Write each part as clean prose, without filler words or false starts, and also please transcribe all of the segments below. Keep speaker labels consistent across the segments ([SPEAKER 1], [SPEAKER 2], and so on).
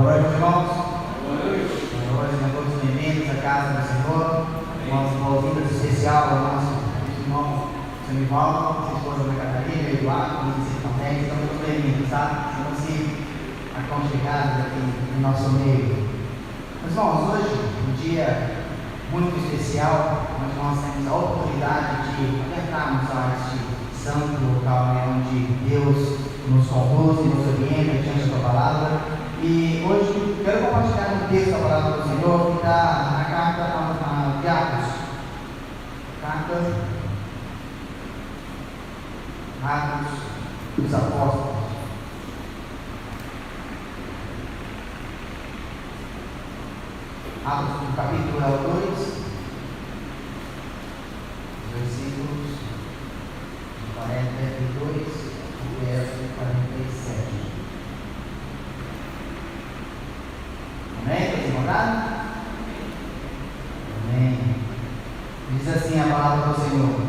[SPEAKER 1] Boa noite, irmãos. Boa noite, sejam todos bem-vindos à casa do Senhor. Nosso boas-vindas especial ao nosso irmão Semivaldo, sua esposa Ana Catarina, Eduardo, e vocês também. Estão todos bem-vindos, tá? Estão-se aconchegados aqui no nosso meio. Meus irmãos, hoje, um dia muito especial, onde nós temos a oportunidade de adentrarmos a este santo local, onde Deus nos conduz e nos orienta diante da sua palavra. E hoje quero compartilhar um texto da palavra do Senhor que está na carta a Atos. Carta Atos dos Apóstolos. Atos do capítulo 2, versículos 42 e verso 47. Amém? Todos encontraram? Amém. Diz assim a palavra do Senhor: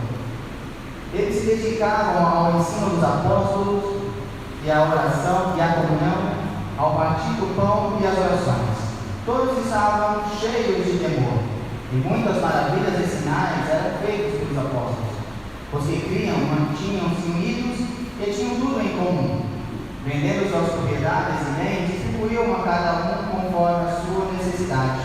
[SPEAKER 1] eles se dedicavam ao ensino dos apóstolos e à oração e à comunhão, ao partir do pão e às orações. Todos estavam cheios de temor, e muitas maravilhas e sinais eram feitos pelos apóstolos. Os que criam mantinham-se unidos e tinham tudo em comum. Vendendo suas propriedades e bens, distribuíam a cada um conforme a sua necessidade.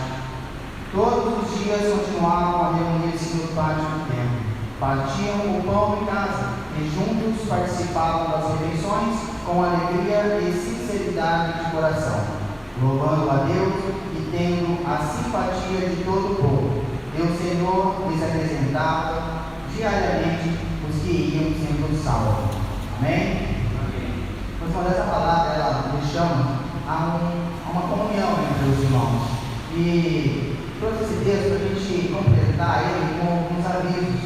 [SPEAKER 1] Todos os dias continuavam a reunir-se no pátio do templo. Partiam o pão em casa e juntos participavam das refeições com alegria e sinceridade de coração, louvando a Deus e tendo a simpatia de todo o povo. E o Senhor lhes acrescentava diariamente os que iam sendo salvos. Amém? Mas essa palavra, ela nos chama a uma comunhão entre os irmãos. E trouxe esse texto para a gente completar ele com alguns avisos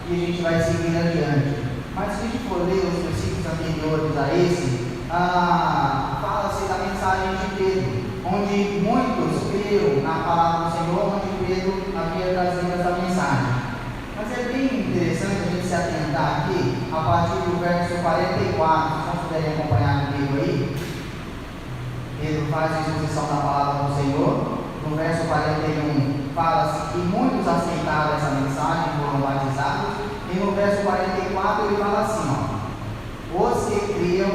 [SPEAKER 1] que a gente vai seguir adiante. Mas se a gente for ler os versículos anteriores a esse, fala-se da mensagem de Pedro, onde muitos creram na palavra do Senhor, onde Pedro havia trazido essa mensagem. Mas é bem interessante a gente se atentar aqui a partir do verso 44, se vocês puderem acompanhar comigo aí. Pedro faz a exposição da palavra do Senhor. No verso 41 fala-se que muitos aceitaram essa mensagem e foram batizados. E no verso 44 ele fala assim: os que criam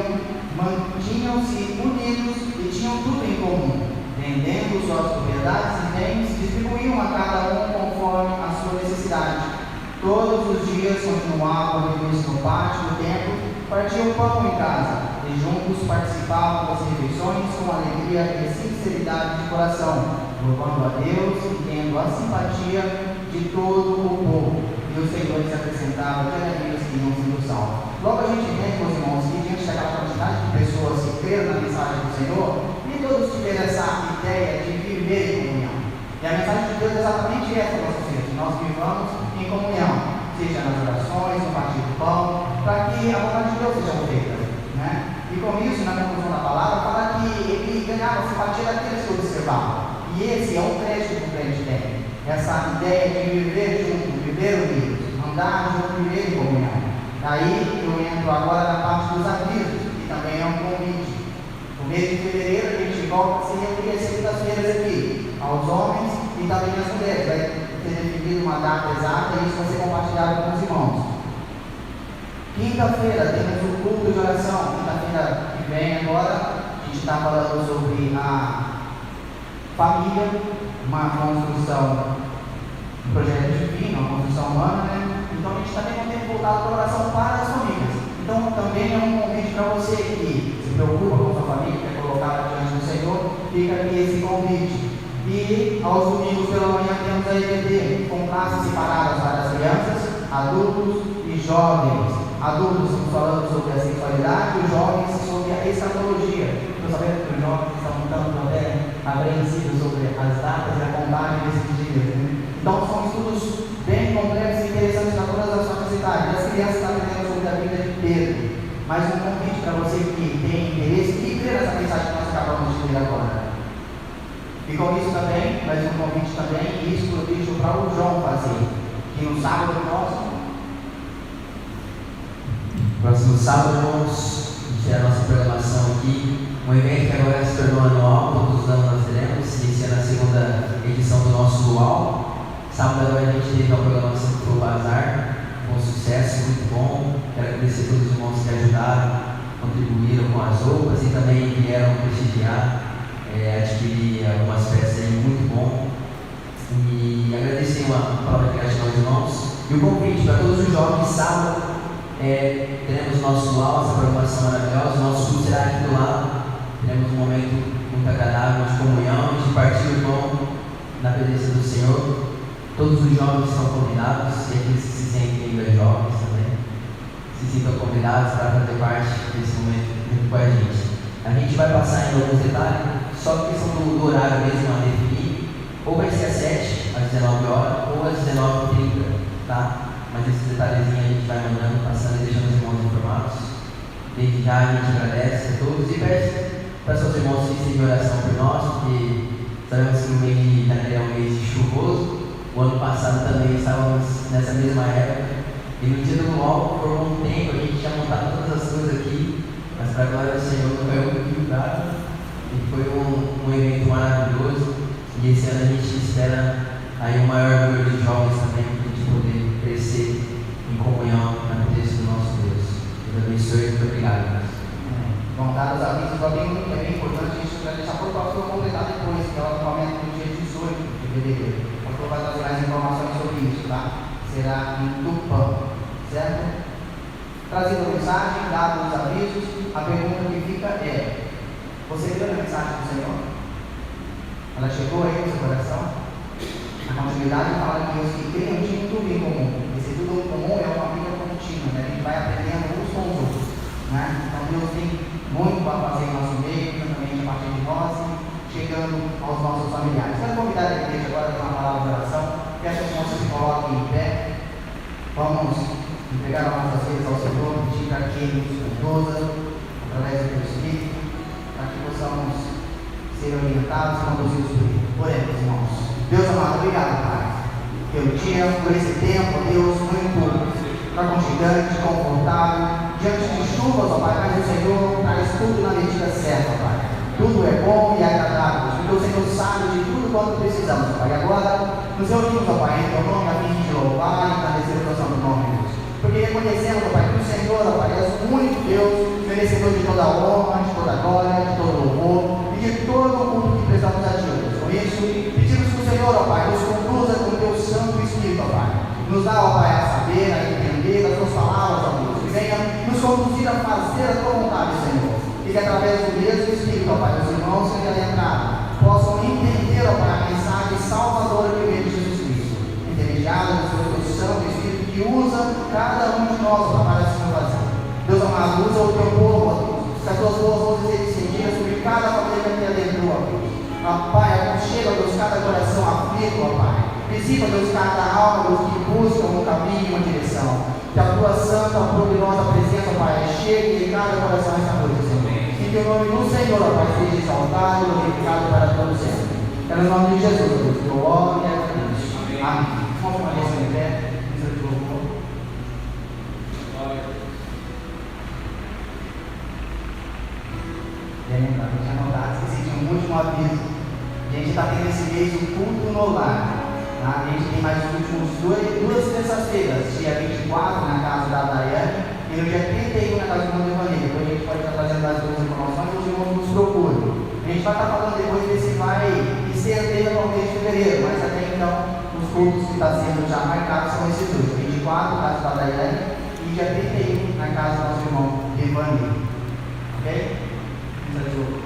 [SPEAKER 1] mantinham-se unidos e tinham tudo em comum, vendendo suas propriedades e bens, distribuíam a cada um conforme a sua necessidade. Todos os dias continuavam a reunir-se no pátio do templo, partiam pão em casa e juntos participavam das refeições com alegria e sinceridade de coração, louvando a Deus e tendo a simpatia de todo o povo. E o Senhor lhes acrescentava diariamente os que iam sendo salvos. Logo a gente vê, meus irmãos, que diante daquela quantidade de pessoas que creram na mensagem do Senhor, nem todos tiveram essa ideia de viver em comunhão. E a mensagem de Deus é exatamente essa, nossos filhos: nós vivamos em comunhão, seja nas orações, no partir do pão, para que a vontade de Deus seja feita, né? E com isso, na conclusão da palavra, fala que ele ganhava simpatia daqueles que observavam. E esse é um crédito que o crente tem, essa ideia de viver junto, viver unidos, andar junto, viver em comunhão. Daí eu entro agora na parte dos avisos, que também é um convite. No mês de fevereiro a gente volta a se reunir às segundas-feiras aqui, aos homens e também às mulheres. Vai ter definido uma data exata e isso vai ser compartilhado com os irmãos. Quinta-feira temos o culto de oração. Quinta-feira que vem agora a gente está falando sobre a família, uma construção, um projeto divino, uma construção humana, né? Então a gente também não tem voltado para a oração para as famílias. Então também é um convite para você que se preocupa com a sua família, quer colocar diante do Senhor, fica aqui esse convite. E aos domingos pela manhã temos a EBD, com classes separadas para as crianças, adultos e jovens. Adultos estamos falando sobre a sexualidade, os jovens sobre a escatologia. Estou sabendo que os jovens estão tanto também apreensivos sobre as datas e a contagem desses dias, né? Então são estudos bem complexos e interessantes para todas as faixas etárias. As crianças estão aprendendo sobre a vida de Pedro. Mas um convite para você que tem interesse e crê nessa mensagem que nós acabamos de ler agora. E com isso também, mais um convite também, e isso eu deixo para o João fazer, que no sábado próximo sábado, vamos iniciar a nossa programação aqui
[SPEAKER 2] Um evento que agora se tornou anual, todos os anos nós teremos, iniciando a segunda edição do nosso Luau. Sábado agora a gente teve a programação que foi o Bazar, com sucesso, muito bom. Quero agradecer a todos os irmãos que ajudaram, contribuíram com as roupas e também vieram prestigiar, adquirir algumas peças aí, muito bom. E agradecer uma palavra de gratidão aos irmãos. E o convite para todos os jovens, sábado, teremos nosso luau, essa programação maravilhosa. O nosso culto será aqui do lado. Teremos um momento muito agradável de comunhão, de partir o pão na presença do Senhor. Todos os jovens são convidados, e aqueles que se sentem ainda jovens também, se sintam convidados para fazer parte desse momento junto com a gente. A gente vai passar em alguns detalhes, só que questão do horário mesmo a definir. Ou vai ser às 7, às 19 horas, ou às 19h30, tá? Mas esses detalhezinhos a gente vai mandando, passando e deixando os irmãos informados. Desde já a gente agradece a todos e pede para seus irmãos que estejam em oração por nós, porque sabemos que o mês de janeiro é um mês chuvoso. O ano passado também estávamos nessa mesma época, e no dia do luau, por um tempo, a gente tinha montado todas as coisas aqui, mas para a glória do Senhor não foi um pouquinho dado, e foi um evento maravilhoso. E esse ano a gente espera aí um maior número de jovens também, para a gente poder crescer em comunhão na presença do nosso Deus. Deus abençoe e muito obrigado.
[SPEAKER 1] Bom, dados os avisos, é bem importante a gente vai deixar por próximo completar depois, que é o momento do dia 18 de fevereiro. Então vai trazer mais informações sobre isso, tá? Será em Tupã, certo? Trazendo a mensagem, dados os avisos, a pergunta que fica é: você viu a mensagem do Senhor? Ela chegou aí no seu coração? A continuidade fala que os que criam tinham tudo em comum. Esse tudo em comum é uma vida contínua, né? A gente vai aprendendo uns com os outros, né? Então Deus tem muito para fazer em nosso meio, também a partir de nós, chegando aos nossos familiares. Quero convidar a igreja agora para uma palavra de oração. Peço que vocês se coloquem em pé. Vamos entregar as nossas vidas ao Senhor, pedir para que Ele nos conduza através do teu Espírito, para que possamos ser orientados e conduzidos por Ele. Oremos, irmãos. Deus amado, obrigado, Pai, pelo dia, por esse tempo, Deus, muito aconchegante, confortável, diante de chuvas, ó Pai, mas o Senhor traz tudo na medida certa, Pai. Tudo é bom e agradável, porque o Senhor sabe de tudo quanto precisamos, Pai. Agora, nos reunimos, ó Pai, em teu nome, a fim de louvar e agradecer o teu santo nome, Deus. Porque reconhecemos, ó Pai, que o Senhor, ó Pai, és o único Deus, merecedor de toda a honra, de toda a glória, de todo o louvor e de todo o culto que prestamos a Ti, Deus. Por isso, pedimos que o Senhor, ó Pai, nos conduza com o teu Santo Espírito, ó Pai. Nos dá, ó Pai, a saber, a entender as tuas palavras, ó Deus, que venha nos conduzir a fazer a tua vontade, Senhor. E que através do mesmo Espírito, ó Pai, os irmãos que ali entraram possam entender, ó Pai, a mensagem salvadora que veio de Jesus Cristo, intermediada pelo teu Santo Espírito que usa cada um de nós, ó Pai, para se fazer. Deus amado, usa o teu povo, ó Deus, que as tuas boas mãos sejam estendidas sobre cada família que adentrou, ó Deus. Ó Pai, aconchega, Deus, cada coração aflito, ó Pai. Visita, Deus, cada alma, Deus, que busca um caminho, uma direção. Que a tua santa, poderosa presença, Pai, chegue em cada coração esta noite, Senhor. E que o nome do Senhor, ó Pai, seja exaltado e glorificado para todos sempre. É no nome de Jesus, Deus, que eu oro e agradeço. Amém. Vamos permanecer em pé. Para a gente anotar, esqueci de um último aviso. A gente está tendo esse mês o culto no lar. Tá? A gente tem mais os últimos duas terças-feiras, dia 24 na casa da Daiane e no dia 31 na casa do Mundo Evangelho. Depois a gente pode estar trazendo mais duas informações e os irmãos nos procuram. A gente vai estar falando depois desse vai estender ao mês de fevereiro, mas até então os cultos que estão sendo já marcados são esses dois: 24 na casa da Daiane e dia 31 na casa do nosso irmão Evangelho. Ok?
[SPEAKER 3] Just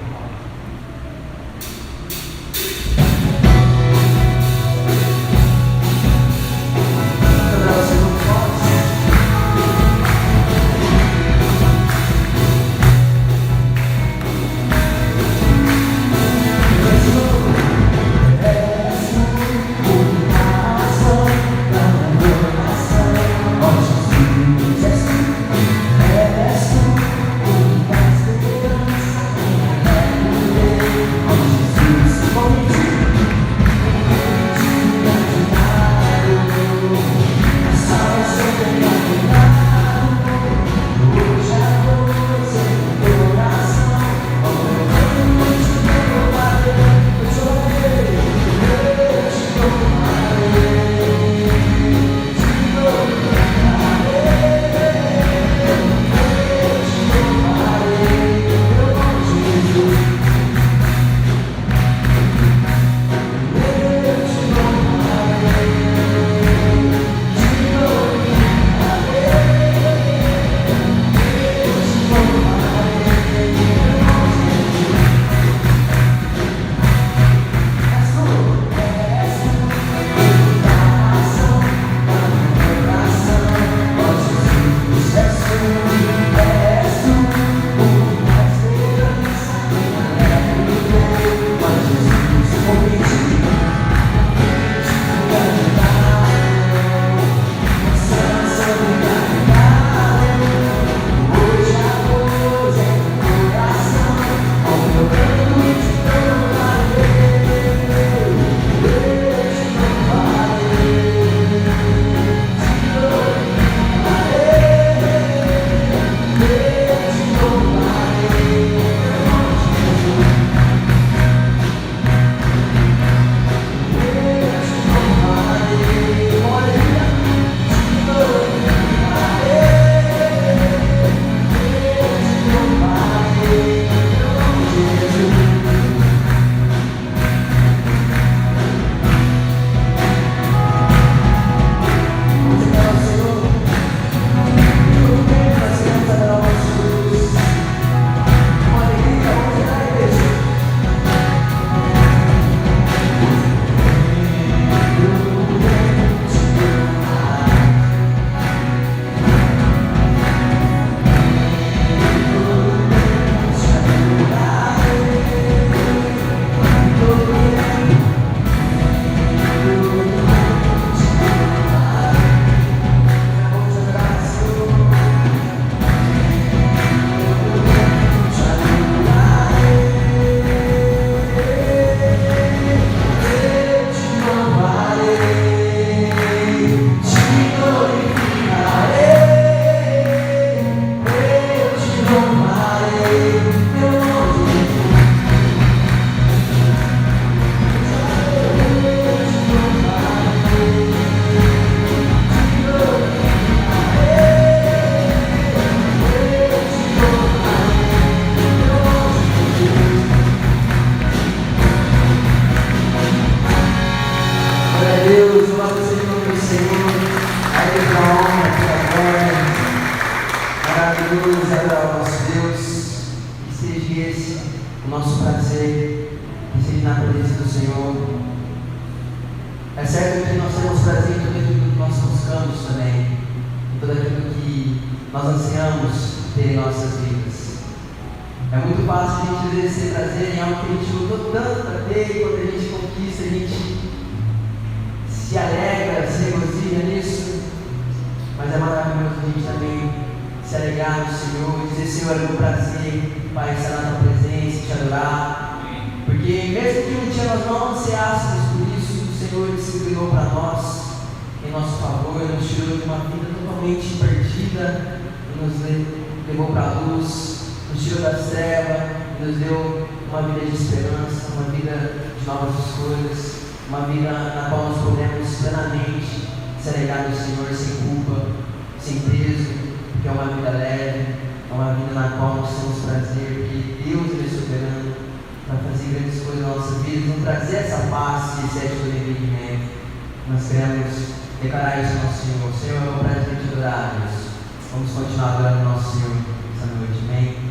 [SPEAKER 2] Deus, louvado seja o nome do Senhor, a Ele a honra, a glória, maravilhoso é o nosso Deus, que seja esse o nosso prazer, que seja na presença do Senhor. É certo que nós temos prazer em tudo aquilo que nós buscamos também, em tudo aquilo que nós ansiamos ter em nossas vidas. É muito fácil a gente às vezes ter prazer em algo que a gente lutou tanto para ter, e quando a gente conquista, a gente se alegra, se regozija nisso. Mas é maravilhoso a gente também se alegrar no Senhor e dizer: Senhor, é meu prazer, Pai, estar na tua presença e te adorar. Porque mesmo que um dia nós não ansiássemos por isso, o Senhor se inclinou para nós, em nosso favor, nos tirou de uma vida totalmente perdida, e nos levou para a luz, nos tirou das trevas, e nos deu uma vida de esperança, uma vida de novas escolhas, uma vida na qual nós podemos plenamente se alegrar no Senhor sem culpa, sem peso, porque é uma vida leve, é uma vida na qual nós temos prazer, porque Deus é soberano para fazer grandes coisas na nossa vida, nos trazer essa paz que excede todo entendimento. Nós queremos declarar isso ao nosso Senhor. Senhor, é um prazer te adorar, Deus. Vamos continuar adorando o nosso Senhor essa noite, amém?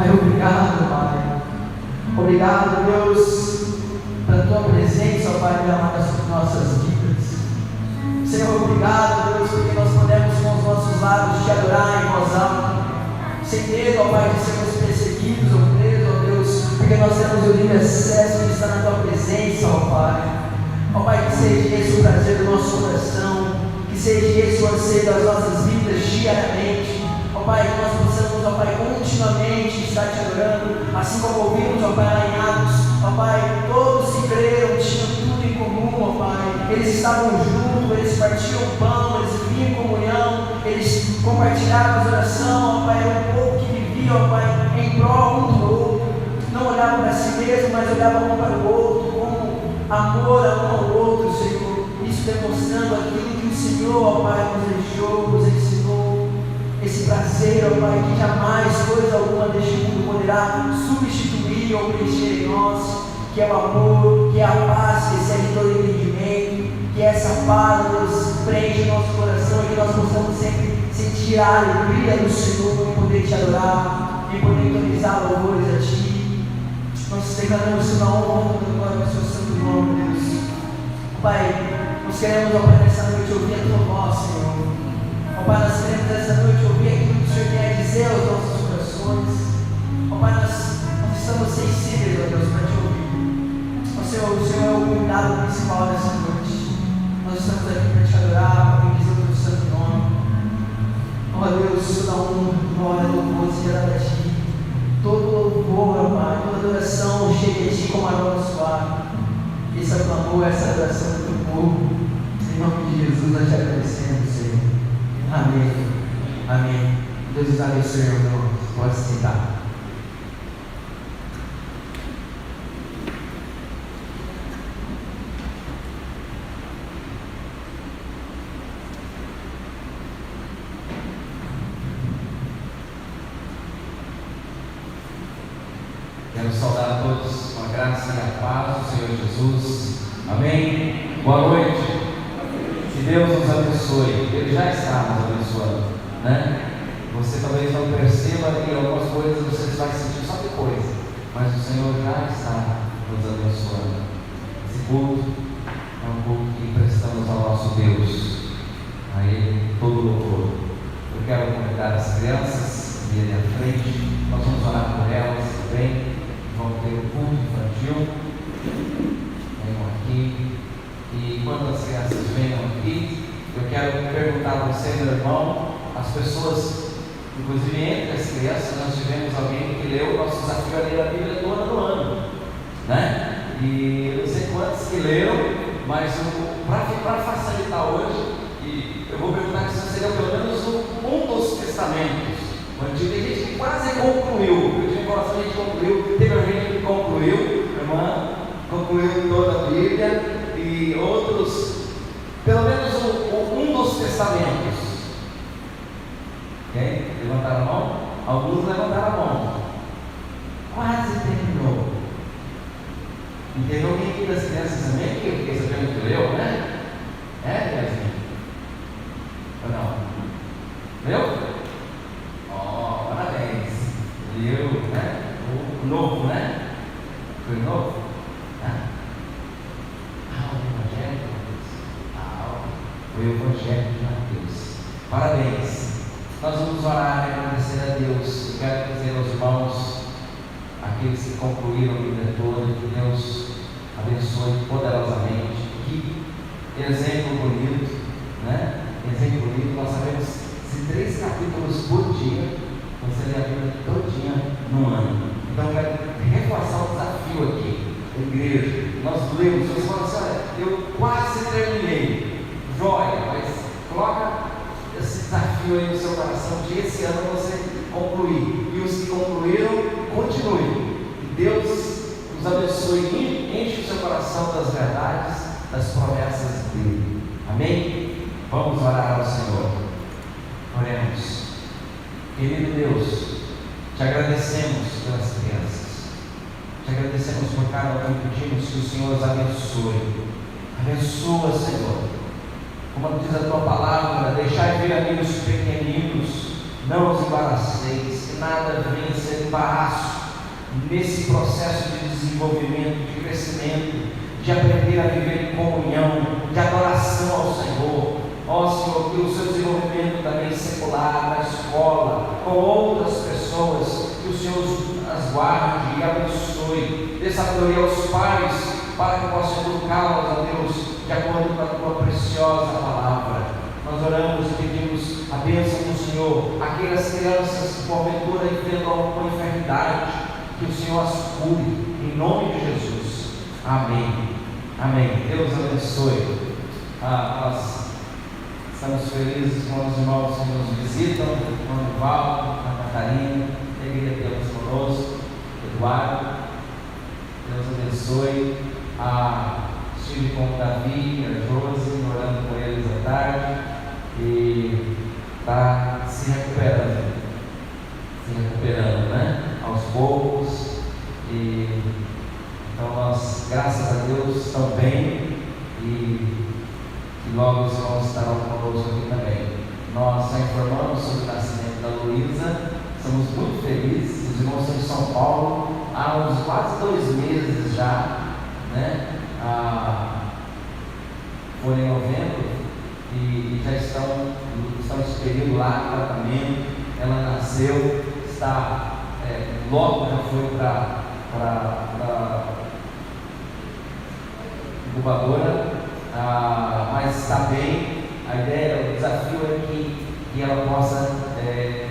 [SPEAKER 2] Pai, obrigado, Pai. Obrigado, Deus, pela Tua presença, ó Pai, derramada sobre nossas vidas. Senhor, obrigado, Deus, porque nós podemos com os nossos lábios Te adorar em voz alta, sem medo, ó Pai, de sermos perseguidos ou presos, ó Deus, porque nós temos o livre acesso de estar na Tua presença, ó Pai. Ó Pai, que seja esse o prazer do nosso coração, que seja esse o anseio das nossas vidas diariamente. Ó Pai, que nós possamos, ó Pai, continuamente estar Te adorando, assim como ouvimos, ó Pai, lá em Atos. Ó Pai, todos se creram, tinham tudo em comum, ó Pai. Eles estavam juntos, eles partiam o pão, eles viviam em comunhão, eles compartilhavam as orações, ó Pai. Era um povo que vivia, ó Pai, em prol um do outro. Não olhavam para si mesmo, mas olhavam um para o outro, com amor a um ao outro, Senhor. Isso demonstrando aquilo que o Senhor, ó Pai, nos deixou, nos ensinou. Esse prazer, ó Pai, que jamais coisa alguma deste mundo poderá substituir ou preencher em nós, que é o amor, que é a paz que excede todo entendimento, que essa paz, Deus, preenche o nosso coração e que nós possamos sempre sentir a alegria do Senhor em poder Te adorar, em poder entonizar louvores a Ti. Nós declaramos isso na honra do Glória do Seu Santo Nome, Deus. Pai, nós queremos, ó Pai, nessa noite ouvir a Tua voz, Senhor. Ó Pai, nós queremos nessa noite ouvir aquilo que o Senhor quer dizer aos nossos corações. Ó Pai, nós estamos sensíveis, ó Deus, para Te ouvir. Ó Senhor, o Senhor é o convidado principal dessa noite. Nós estamos aqui para Te adorar, para bendizer o Teu santo nome. Ó Deus, toda honra, glória, louvor seja dada a Ti. Todo louvor, ó Pai, toda adoração chega a Ti como aroma suave. Esse é o clamor, essa adoração do Teu povo. Em nome de Jesus, nós Te agradecemos, Senhor. Amém. Amém. Deus os abençoe, irmão. Pode se sentar.
[SPEAKER 3] Quero saudar a todos com a graça e a paz do Senhor Jesus. Amém? Boa noite. Que Deus nos abençoe. Ele já está nos abençoando, né? Você talvez não perceba que algumas coisas você vai sentir só depois, mas o Senhor já está nos abençoando. Esse culto é um culto que prestamos ao nosso Deus, a Ele todo o louvor. Eu quero convidar as crianças a virem à frente. Nós vamos orar por elas também. Vão ter um culto infantil. Venham aqui. E quando as crianças venham aqui, eu quero perguntar a você, meu irmão, as pessoas, inclusive entre as crianças, nós tivemos alguém que leu o nosso desafio a ler a Bíblia toda no ano, né? E eu não sei quantos que leram, mas para facilitar hoje, e eu vou perguntar se você leu pelo menos um dos testamentos. O Antigo, tem gente que quase concluiu, eu tinha informação, a gente concluiu, teve gente que concluiu, irmã, concluiu toda a Bíblia. E outros, pelo menos um dos testamentos. Ok? Levantaram a mão? Alguns levantaram a mão. Quase terminou. Entendeu alguém aqui das crianças também? Que eu fiquei sabendo que leu, né? É, Yasmin? Ou não? Leu? Oh, parabéns. Leu, né? O novo, né? Foi novo? O Evangelho de Mateus. Parabéns. Nós vamos orar e agradecer a Deus. Eu quero dizer aos irmãos, aqueles que concluíram a Bíblia toda, que Deus abençoe poderosamente. Que exemplo bonito, né? Exemplo bonito. Nós sabemos se 3 capítulos por dia, você lê a Bíblia todinha no ano. Então eu quero reforçar o desafio aqui. Igreja, nós lemos, você fala assim, olha, eu quase terminei. Joia, mas coloca esse desafio aí no seu coração de esse ano você concluir. E os que concluíram, continuem. Que Deus nos abençoe e enche o seu coração das verdades, das promessas dele. Amém? Vamos orar ao Senhor. Oremos. Querido Deus, te agradecemos pelas crianças. Te agradecemos por cada um e pedimos que o Senhor os abençoe. Abençoa, Senhor. Como diz a tua palavra, deixai vir a mim os pequeninos, não os embaraceis, que nada venha ser embaraço nesse processo de desenvolvimento, de crescimento, de aprender a viver em comunhão, de adoração ao Senhor. Ó Senhor, que o seu desenvolvimento também secular, na escola, com outras pessoas, que o Senhor as guarde e abençoe, dê sabedoria aos pais, para que possam educá-los, a Deus, de acordo com a tua preciosa palavra. Nós oramos e pedimos a bênção do Senhor, aquelas crianças que porventura enfrentam alguma enfermidade, que o Senhor as cure, em nome de Jesus. Amém. Amém. Deus abençoe. Nós estamos felizes com os irmãos que nos visitam, o irmão Nivaldo, a Catarina, a igreja Deus conosco, Eduardo. Deus abençoe. Estive com o Davi e a Josi, orando com eles à tarde, e está se recuperando, né? Aos poucos. E então nós, graças a Deus, estão bem, e logo os irmãos estarão conosco aqui também. Nós já informamos sobre o nascimento da Luísa, estamos muito felizes. Os irmãos são de São Paulo há uns quase 2 meses já, né? Foram em novembro e já estão nesse período lá de tratamento. Ela nasceu, logo já foi para a incubadora, mas está bem. A ideia, o desafio é que ela possa ter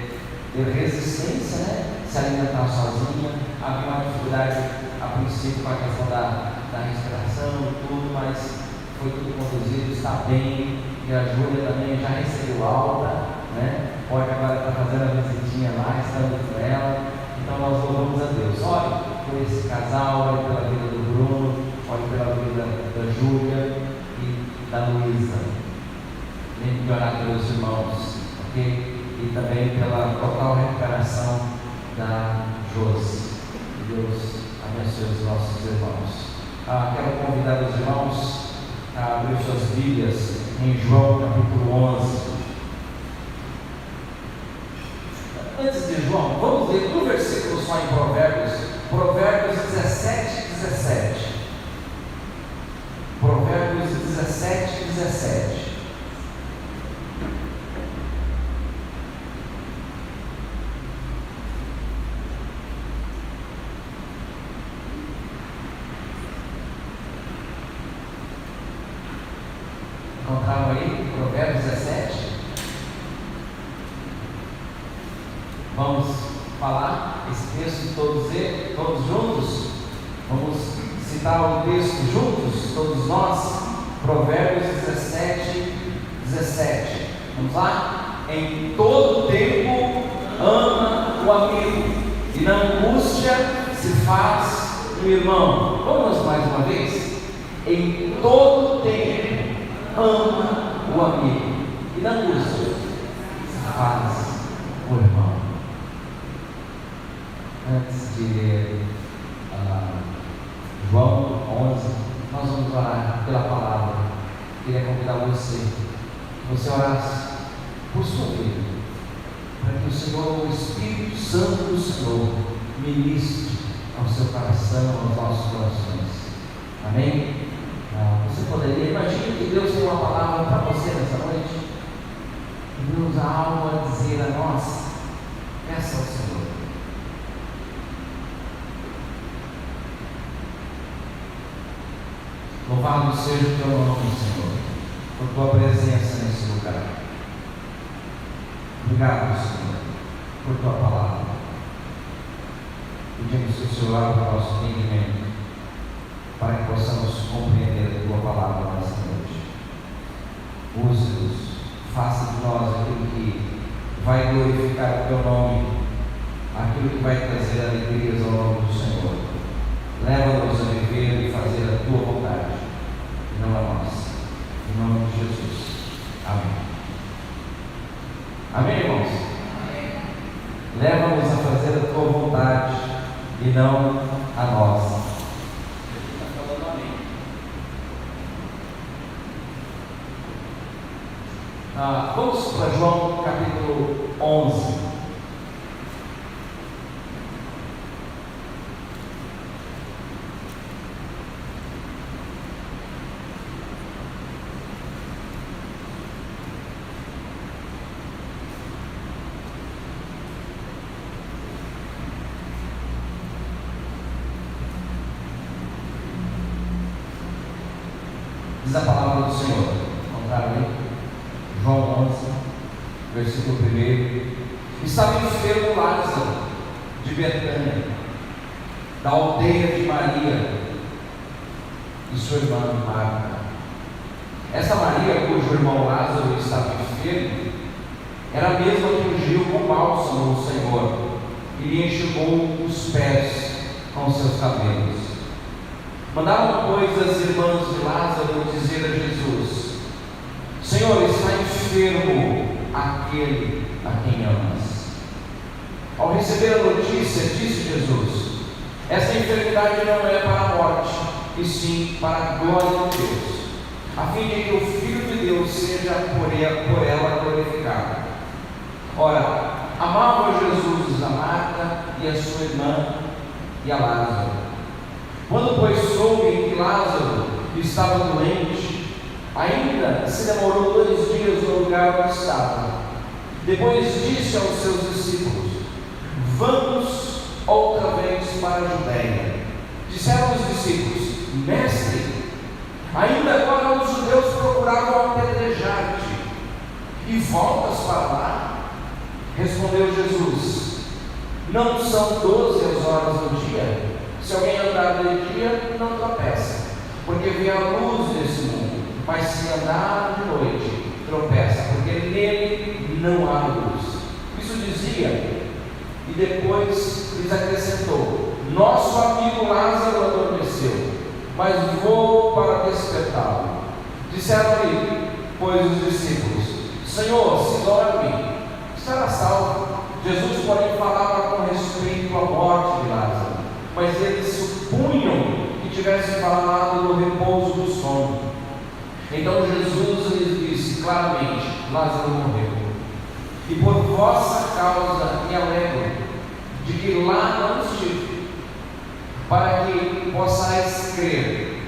[SPEAKER 3] resistência, né? Se alimentar sozinha. Havia uma dificuldade a princípio com a questão da respiração e tudo, mas foi tudo conduzido, está bem. E a Júlia também já recebeu alta, né? Pode agora estar fazendo a visitinha lá, estando com ela. Então nós louvamos a Deus. Ore por esse casal, ore pela vida do Bruno, ore pela vida da Júlia e da Luísa. Lembre de orar pelos irmãos, ok? E também pela total recuperação da Josi. Deus abençoe os nossos irmãos. Quero convidar os irmãos a abrir suas Bíblias em João capítulo 11. Antes de João, vamos ler um versículo só em Provérbios 17. Provérbios 17. Encontraram aí? Provérbios 17. Vamos falar esse texto todos juntos? Vamos citar o texto juntos, todos nós? Provérbios 17. Vamos lá? Em todo tempo ama o amigo, e na angústia se faz um irmão. Vamos mais uma vez? Em todo tempo ama o amigo, e na angústia se faz um irmão. Antes de ler João 11, nós vamos orar pela palavra. Queria convidar você orasse por sua vida, para que o Senhor, o Espírito Santo do Senhor, ministre ao seu coração, aos nossos corações. Amém? Você poderia, imagine que Deus tem uma palavra para você nessa noite, e Deus há algo a dizer a nós. Peça ao Senhor. Louvado seja o teu nome, Senhor, por tua presença nesse lugar. Obrigado, Senhor, por tua palavra. Pedimos que o Senhor abra o nosso entendimento, para que possamos compreender a tua palavra nessa noite. Use-nos, faça de nós aquilo que vai glorificar o teu nome, aquilo que vai trazer alegrias ao nome do Senhor. Leva-nos a viver e fazer a tua vontade, não a nossa. Em nome de Jesus. Amém. Amém, irmãos? Amém. Leva-nos a fazer a tua vontade e não a nossa. Vamos para João capítulo 11. Diz a palavra do Senhor, contrário aí, João 11, versículo 1. Estava enfermo Lázaro, de Betânia, da aldeia de Maria e sua irmã Marta. Essa Maria, cujo irmão Lázaro estava enfermo, era a mesma que ungiu com bálsamo o Senhor e lhe enxugou os pés com seus cabelos. Mandaram, pois, as irmãs de Lázaro dizer a Jesus: Senhor, está enfermo aquele a quem amas. Ao receber a notícia, disse Jesus: esta enfermidade não é para a morte, e sim para a glória de Deus, a fim de que o Filho de Deus seja por ela glorificado. Ora, amava Jesus a Marta e a sua irmã e a Lázaro. Quando, pois, soube que Lázaro estava doente, ainda se demorou 2 dias no lugar onde estava. Depois disse aos seus discípulos: vamos outra vez para a Judéia. Disseram os discípulos: Mestre, ainda agora os judeus procuravam apedrejar-te, e voltas para lá? Respondeu Jesus: não são 12 as horas do dia? Se alguém andar de dia, não tropeça, porque vê a luz desse mundo. Mas se andar de noite, tropeça, porque nele não há luz. Isso dizia, e depois lhes acrescentou: nosso amigo Lázaro adormeceu, mas vou para despertá-lo. Disseram-lhe, pois, os discípulos: Senhor, se dorme, estará salvo. Jesus, porém, falava com respeito à morte de Lázaro, mas eles supunham que tivesse falado do repouso do sono. Então Jesus lhes disse claramente: Lázaro morreu, e por vossa causa me alegro de que lá não estive, para que possais crer.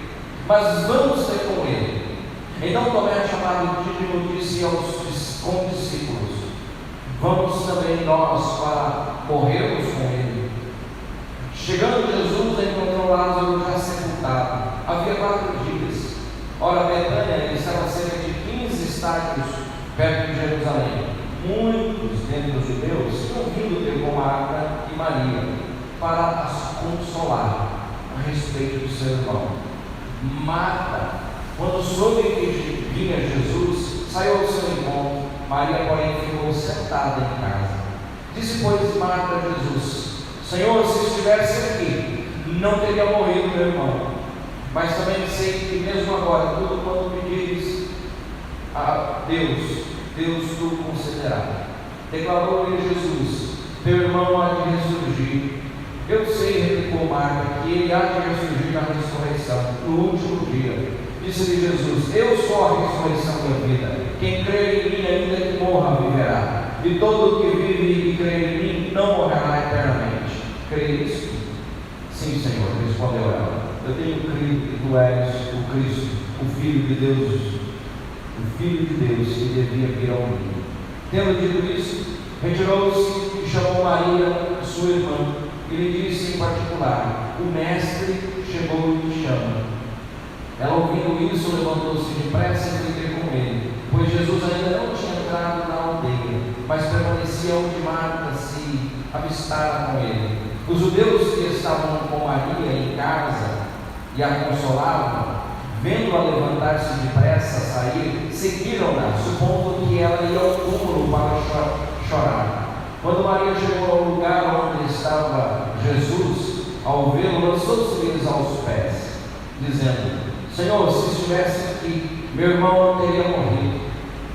[SPEAKER 3] Mas vamos ter com ele. Então Tomé, chamado Dídimo, disse aos condiscípulos: vamos também nós para morrermos com ele. Chegando Jesus, encontrou Lázaro já sepultado. Havia 4 dias. Ora, Betânia estava a cerca de 15 estádios perto de Jerusalém. Muitos dentre os judeus tinham vindo ter com Marta e Maria para as consolar a respeito do seu irmão. Marta, quando soube que vinha Jesus, saiu ao seu encontro. Maria, porém, ficou sentada em casa. Disse, pois, Marta a Jesus: Senhor, se estivesse aqui, não teria morrido meu irmão. Mas também sei que mesmo agora, tudo quanto pedires a Deus, Deus tu concederá. Declarou-lhe Jesus: teu irmão há de ressurgir. Eu sei, replicou Marta, que ele há de ressurgir na ressurreição, no último dia. Disse-lhe Jesus: eu sou a ressurreição da vida. Quem crer em mim, ainda que morra, viverá. E todo o que vive e crê em mim não morrerá eternamente. Crê nisso? Sim, Senhor, respondeu ela. Eu tenho crido que tu és o Cristo, o Filho de Deus, o Filho de Deus que devia vir ao mundo. Tendo dito isso, retirou-se e chamou Maria, sua irmã, e lhe disse em particular: o Mestre chegou e te chama. Ela, ouvindo isso, levantou-se depressa e foi ter com ele, pois Jesus ainda não tinha entrado na aldeia, mas permanecia onde Marta se avistara com ele. Os judeus que estavam com Maria em casa e a consolavam, vendo-a levantar-se depressa a sair, seguiram-na, supondo que ela ia ao túmulo para chorar. Quando Maria chegou ao lugar onde estava Jesus, ao vê-lo, lançou-se-lhes aos pés, dizendo: Senhor, se estivesse aqui, meu irmão não teria morrido.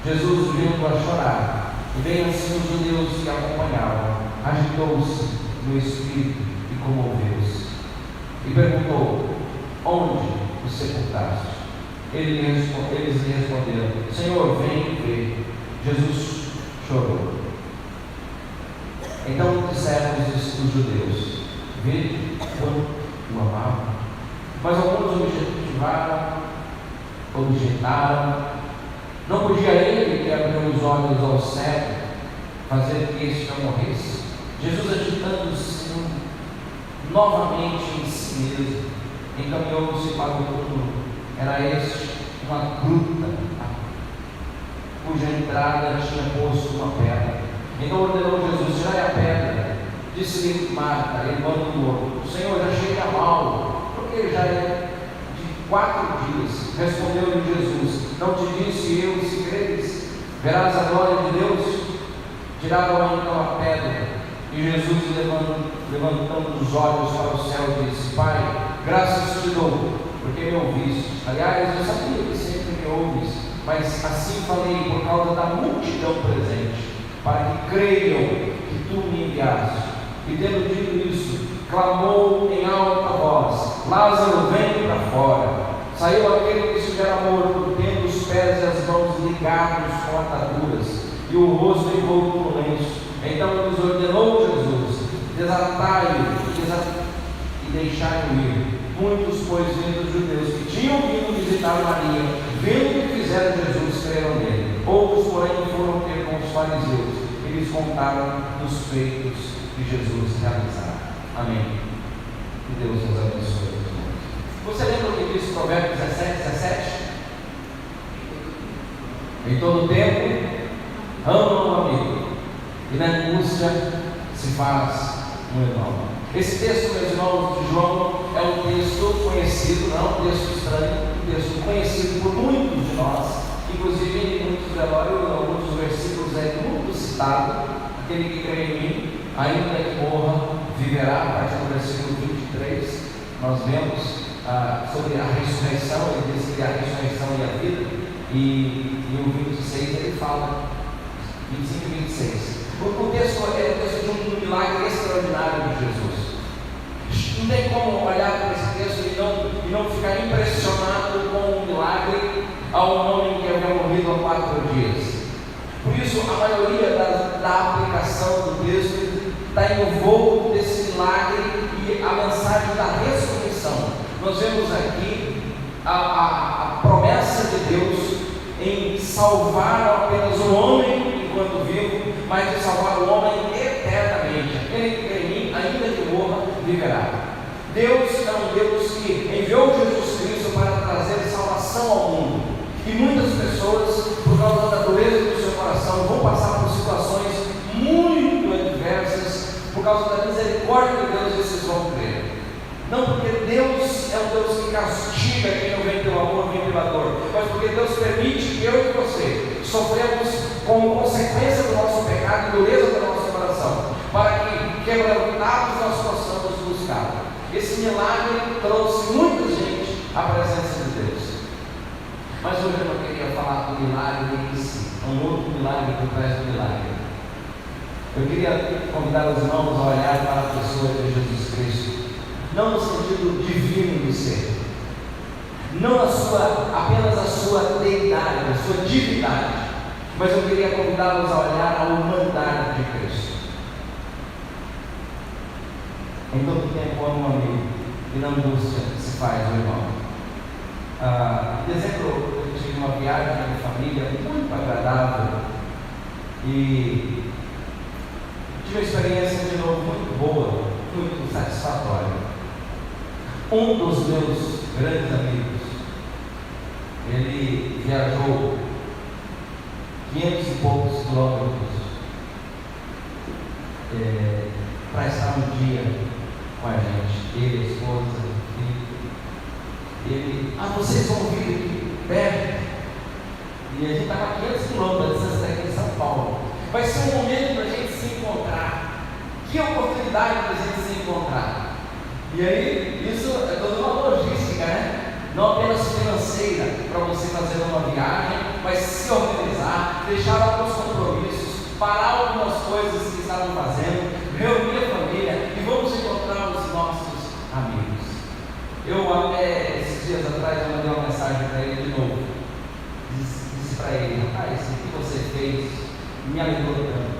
[SPEAKER 3] Jesus, vendo-a chorar, e bem assim os judeus que a acompanhavam, agitou-se no espírito e comoveu-se. E perguntou: onde o sepultaste? Eles lhe responderam: Senhor, vem e vê. os judeus: vede quanto o amavam. Mas alguns objetaram: não podia ele, que abriu os olhos ao cego, fazer que este não morresse? Jesus, agitando-se novamente em si mesmo, encaminhou-se para o túmulo. Era este uma gruta, cuja entrada tinha posto uma pedra. Então ordenou Jesus: tirai a pedra. Disse-lhe Marta, irmã do morto: Senhor, já cheira mal, porque já é de 4 dias. Respondeu-lhe Jesus: não te disse eu, se creres, verás a glória de Deus? Tiraram então a pedra. E Jesus, levantando os olhos para o céu, disse: Pai, graças te dou, porque me ouviste. Aliás, eu sabia que sempre me ouves, mas assim falei por causa da multidão presente, para que creiam que tu me enviaste. E tendo dito isso, clamou em alta voz: Lázaro, vem para fora. Saiu aquele que estivera morto, tendo os pés e as mãos ligados com ataduras, e o rosto envolto no lenço. Então lhes ordenou Jesus: desatai-o e deixai-o ir. Muitos, pois, vindo dos judeus que tinham vindo visitar Maria, vendo o que fizera Jesus, creram nele. Outros, porém, foram ter com os fariseus e lhes contaram dos feitos que Jesus realizara. Amém. Que Deus nos abençoe. Você lembra o que diz Provérbios 17:17? Em todo tempo, ama o amigo, e na angústia se faz um irmão. Esse texto, meus irmãos, de João, é um texto conhecido, não é um texto estranho, um texto conhecido por muitos de nós, inclusive em muitos velórios, alguns versículos é muito citado: aquele que crê em mim, ainda que morra, viverá. A partir do versículo 23, nós vemos sobre a ressurreição. Ele diz que é a ressurreição e a vida, e o 26 ele fala, 25 e 26. O texto é o texto de um milagre extraordinário de Jesus. Não tem como olhar para esse texto e não ficar impressionado com o milagre ao homem que havia morrido há 4 dias. Por isso, a maioria da aplicação do texto está envolto desse milagre e a mensagem da ressurreição. Nós vemos aqui a promessa de Deus em salvar apenas o homem enquanto vivo, mas de salvar o homem eternamente. Aquele que crê em mim, ainda que morra, viverá. Deus é um Deus que enviou Jesus Cristo para trazer salvação ao mundo. E muitas pessoas, por causa da dureza do seu coração, vão passar por situações muito adversas. Por causa da misericórdia de Deus, esses vão crer. Não porque Deus é um Deus que castiga quem não vem pelo amor, vem pela dor, mas porque Deus permite que eu e você sofremos como consequência do nosso pecado e dureza do nosso coração, para que, quebrantados, nós possamos buscar. Esse milagre trouxe muita gente à presença de Deus. Mas hoje eu não queria falar do milagre em si, um outro milagre por trás do milagre. Eu queria convidar os irmãos a olhar para a pessoa de Jesus Cristo, não no sentido divino de ser, não apenas a sua deidade, a sua divindade, mas eu queria convidá-los a olhar a humanidade de Cristo. Em todo tempo amo um amigo, e na angústia se faz o irmão. Em dezembro eu tive uma viagem com a minha família muito agradável e tive uma experiência de novo muito boa, muito satisfatória. Um dos meus grandes amigos, ele viajou 500 e poucos quilômetros para estar um dia com a gente, ele, a esposa, o filho. Ele, vocês vão vir aqui perto? E a gente estava a 500 quilômetros de distância daqui em São Paulo. Vai ser um momento para a gente se encontrar. Que oportunidade para a gente se encontrar. E aí, isso é toda uma logística, né? Não apenas financeira, para você fazer uma viagem, mas se organizar, deixar alguns compromissos, parar algumas coisas que estavam fazendo, reunir a família e vamos encontrar os nossos amigos. Eu até esses dias atrás eu mandei uma mensagem para ele de novo. Disse para ele: rapaz, o que você fez me alegrou tanto.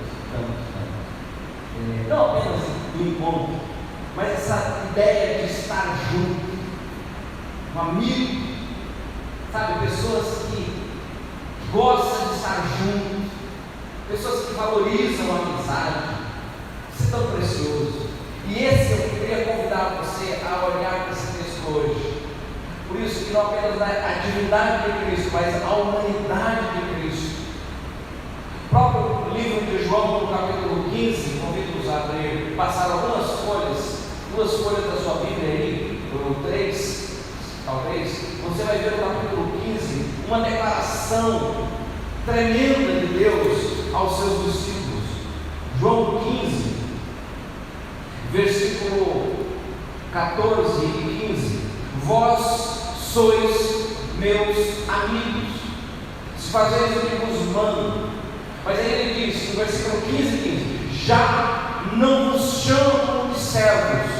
[SPEAKER 3] Não apenas do encontro, mas essa ideia de estar junto, um amigo, sabe, pessoas que gostam de estar juntos, pessoas que valorizam a amizade. Isso é tão precioso. E esse eu queria convidar você a olhar para esse texto hoje. Por isso que não apenas a divindade de Cristo, mas a humanidade de Cristo. O próprio livro de João, no capítulo 15, convido-vos a abrir, passar algumas folhas, 2 folhas da sua Bíblia aí, ou 3, talvez. Você vai ver no capítulo 15 uma declaração tremenda de Deus aos seus discípulos. João 15, versículo 14 e 15: vós sois meus amigos, se fazeis o que vos mando. Mas aí ele diz, no versículo 15, já não vos chamo de servos,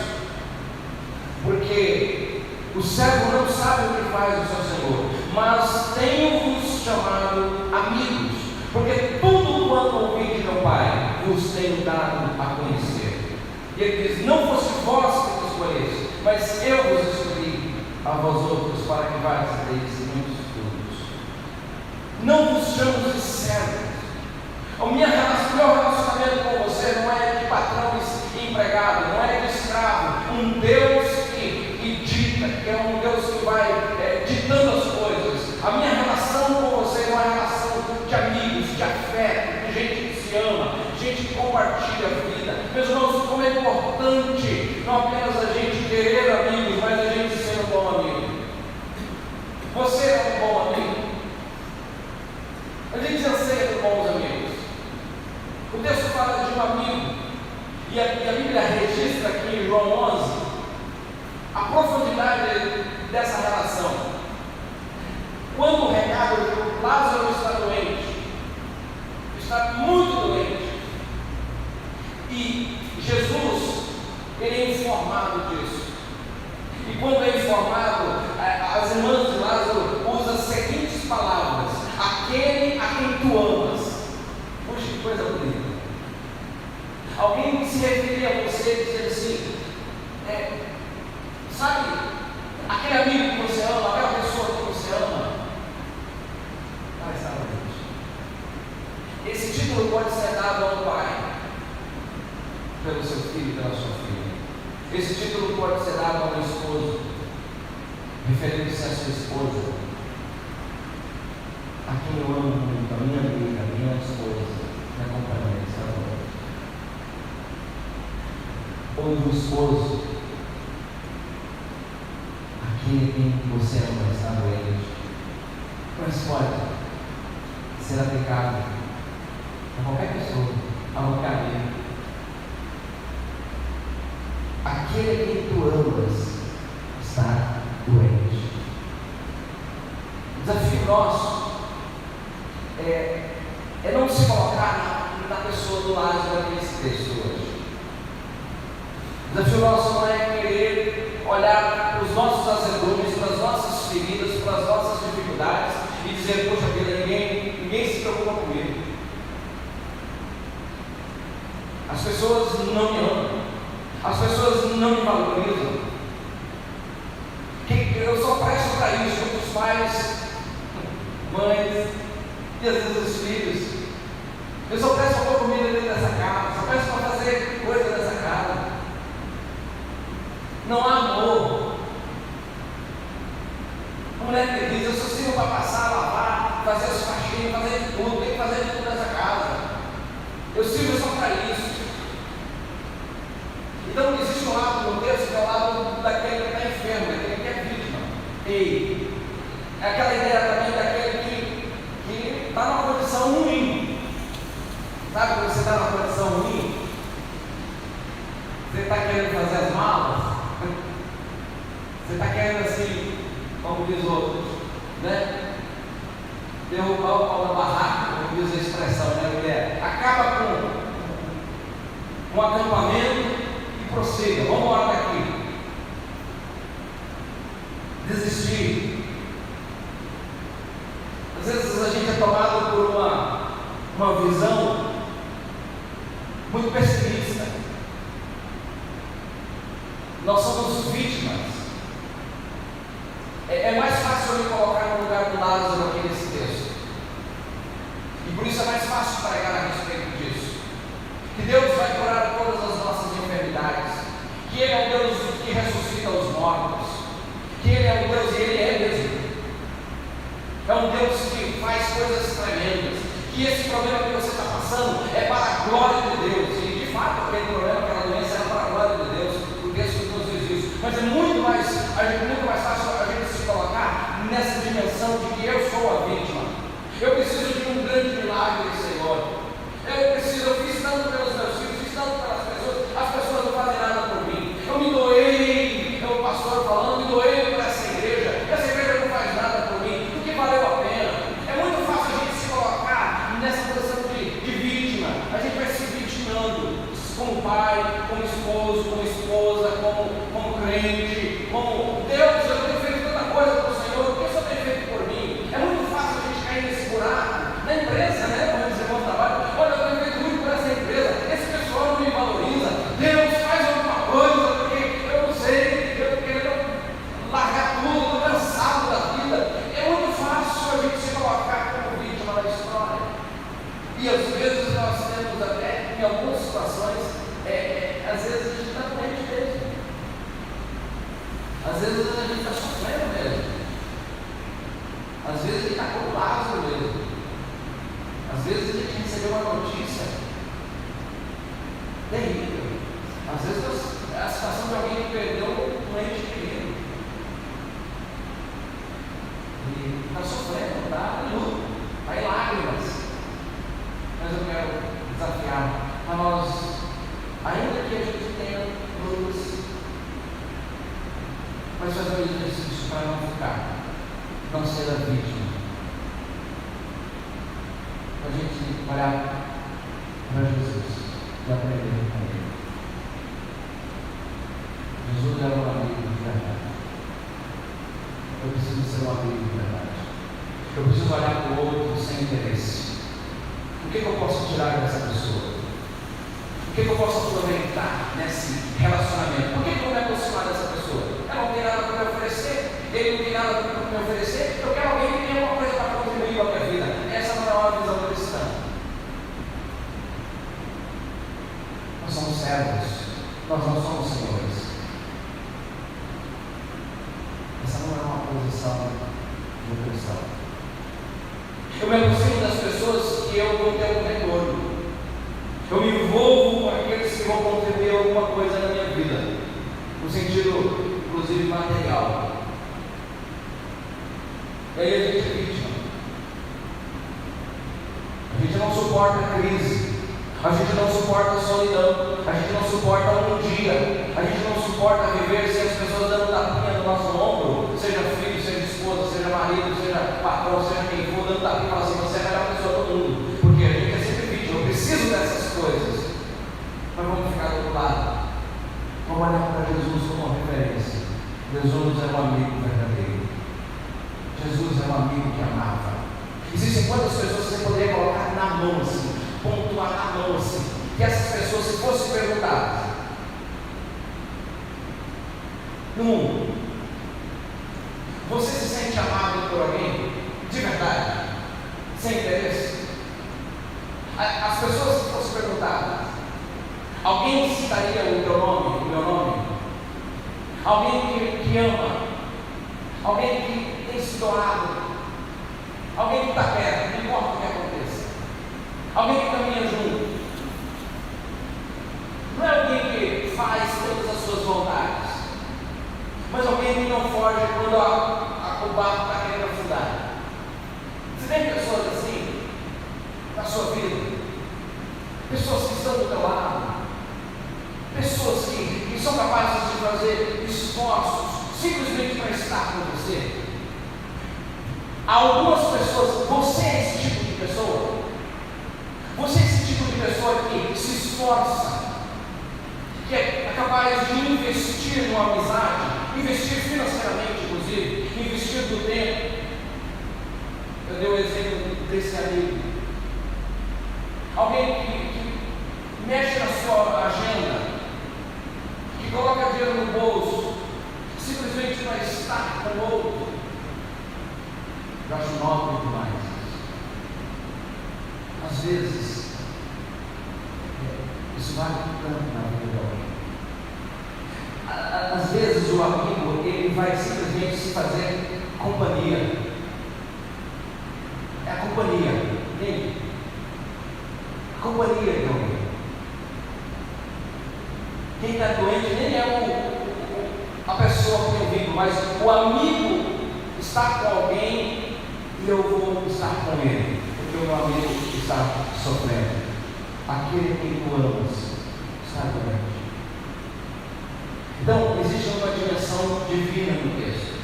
[SPEAKER 3] porque o servo não sabe o que faz o seu senhor, mas tenho-vos chamado amigos, porque tudo quanto ouvi de meu Pai vos tenho dado a conhecer. E ele diz, não fosse vós que me escolheste, mas eu vos escolhi a vós outros, para que vades deles muitos frutos. Não vos chamo de servos. O meu relacionamento com você não é de patrão e empregado, não é de escravo. Um Deus que dita, que é um Deus que vai ditando as coisas. A minha relação com você é uma relação de amigos, de afeto, de gente que se ama, gente que compartilha a vida. Meus irmãos, como é importante não apenas a gente querer amigos, mas a gente ser um bom amigo. Você é um bom amigo. A gente anseia por bons amigos. O texto fala de um amigo, e a Bíblia registra aqui em João 11 a profundidade dessa relação. Quando o recado de Lázaro está doente, está muito doente, e Jesus, ele é informado disso. E quando é informado, as irmãs de Lázaro usam as seguintes palavras: aquele a quem tu amas. Puxa, que coisa bonita. Alguém se referia a você e dizer assim, sabe, aquele amigo que você ama, aquela pessoa que você ama, ela está doente. Esse título pode ser dado ao pai, pelo seu filho e pela sua filha. Esse título pode ser dado ao esposo, referindo-se à sua esposa, a quem eu amo muito, a minha amiga, a minha esposa, minha companheira, sabe? Ou do esposo, aquele quem você ama está doente. Mas pode ser aplicado a qualquer pessoa, a qualquer amigo. Aquele quem tu amas está doente. O desafio nosso é não se colocar na pessoa do lado desse texto hoje. O desafio nosso não é querer olhar para os nossos azedumes, para as nossas feridas, para as nossas dificuldades e dizer, poxa vida, ninguém se preocupa comigo. As pessoas não me amam, as pessoas não me valorizam. Eu só presto para isso, os pais, mães e às vezes os filhos. Eu só peço para pôr comida dentro dessa casa, só peço para fazer coisa dessa casa. Não há amor. A mulher que diz, eu só sirvo para passar, lavar, fazer as faxinas, fazer de tudo, tem que fazer de tudo nessa casa. Eu sirvo só para isso. Então existe um lado no texto que é o lado daquele que está enfermo, daquele que é vítima. E é aquela ideia também daquele que está numa condição ruim. Sabe quando você está numa condição ruim? Você está querendo fazer as malas? Você está querendo assim, como diz outros, né? Derrubar o pau da barraca, como diz a expressão, né, mulher? Acaba com um acampamento e prossiga, vamos embora daqui. Desistir. Às vezes a gente é tomado por uma visão muito pessimista. Nós somos vítimas. É mais fácil eu me colocar no lugar do Lázaro aqui nesse texto. E por isso é mais fácil pregar a respeito disso. Que Deus vai curar todas as nossas enfermidades. Que Ele é o Deus que ressuscita os mortos. Que Ele é o Deus, e Ele é mesmo. É um Deus que faz coisas tremendas. Que esse problema que você está passando é para a glória de Deus. E de fato, aquele problema, aquela doença é para a glória de Deus. O texto nos diz isso. Mas é muito mais fácil a gente se colocar nessa dimensão de que eu sou a vítima. Eu preciso de um grande milagre, Senhor. Eu fiz tanto pelos meus filhos, fiz tanto pelas pessoas, as pessoas não fazem nada por mim. Eu me doei, o pastor falando, me doei para essa igreja não faz nada por mim, o que valeu a pena. É muito fácil a gente se colocar nessa posição de vítima. A gente vai se vitimando como pai, como esposo, como esposa, como crente, como Deus, eu tenho feito tanta coisa para o Senhor, o que o Senhor tem feito por mim? É muito fácil a gente cair nesse buraco. Na empresa, né? Como dizer, bom trabalho, olha, eu tenho feito muito por essa empresa, esse pessoal não me valoriza, Deus faz alguma coisa, porque eu não sei, eu estou querendo largar tudo, estou cansado da vida. É muito fácil a gente se colocar como vítima da história. E às vezes nós temos até, em algumas situações, às vezes a gente está doente mesmo. Às vezes a gente está sofrendo mesmo. Às vezes a gente está como Lázaro mesmo. Às vezes a gente recebeu uma notícia terrível. Às vezes a situação de alguém que perdeu um ente querido. E está sofrendo, está em luto, está em lágrimas. Mas eu quero desafiar a nós, ainda que a gente tenha lutas, mas fazer um exercício para não ser a vítima. A gente olhar para Jesus e aprender com Ele. Jesus era um amigo de verdade. Eu preciso ser um amigo de verdade. Eu preciso olhar para o outro sem interesse. O que eu posso tirar dessa pessoa? O que eu posso aproveitar nesse relacionamento? Por que eu vou me aproximar dessa pessoa? Ela não tem nada para me oferecer, ele não tem nada para me oferecer. Eu quero alguém que tenha uma coisa para contribuir com a minha vida. Essa não é uma visão cristã. Nós somos servos, nós não somos senhores. Essa não é uma posição do cristão. Eu me aproximo das pessoas que eu vou ter um retorno. Eu me envolvo com aqueles que vão contribuir alguma coisa na minha vida, no sentido, inclusive, material. E aí a gente é vítima. A gente não suporta a crise. A gente não suporta a solidão. A gente não suporta um dia. A gente não suporta viver sem as pessoas dando tapinha no nosso ombro, seja filho, seja esposa, seja marido, seja patrão, seja quem for, dando tapinha e falar assim: você é a melhor pessoa do mundo. Porque a gente é sempre vítima. Eu preciso dessas coisas. Mas vamos ficar do outro lado. Vamos olhar para Jesus como referência. Jesus é um amigo verdadeiro. Jesus é um amigo que amava. Existem quantas pessoas que você poderia colocar na mão assim, pontuar na mão assim, que essas pessoas, se fossem perguntadas no mundo, você se sente amado por alguém de verdade, sem interesse? As pessoas, se fossem perguntadas, alguém citaria o teu nome, o meu nome? Alguém que ama, alguém que tem se doado, alguém que está perto, não importa o que aconteça, alguém que caminha junto, não é alguém que faz todas as suas vontades, mas alguém que não foge quando o barco está querendo afundar. Você tem pessoas assim na sua vida? Pessoas que estão do teu lado, pessoas que são capazes de fazer esforços simplesmente para estar com você. Algumas pessoas, você é esse tipo de pessoa? Você é esse tipo de pessoa que se esforça, que é capaz de investir numa amizade, investir financeiramente, inclusive, investir do tempo. Eu dei o exemplo desse amigo. Alguém que mexe na sua agenda, que coloca dinheiro no bolso, vai estar com o outro. Eu acho nobre demais. Às vezes, isso vale tanto na vida do alguém. Às vezes o amigo, ele vai simplesmente se fazer companhia. É a companhia, entende? A companhia de alguém. Quem está doente nem é a pessoa que eu vivo, mas o amigo está com alguém e eu vou estar com ele, porque o meu amigo está sofrendo. Aquele que tu amas está doente. Então, existe uma dimensão divina no texto.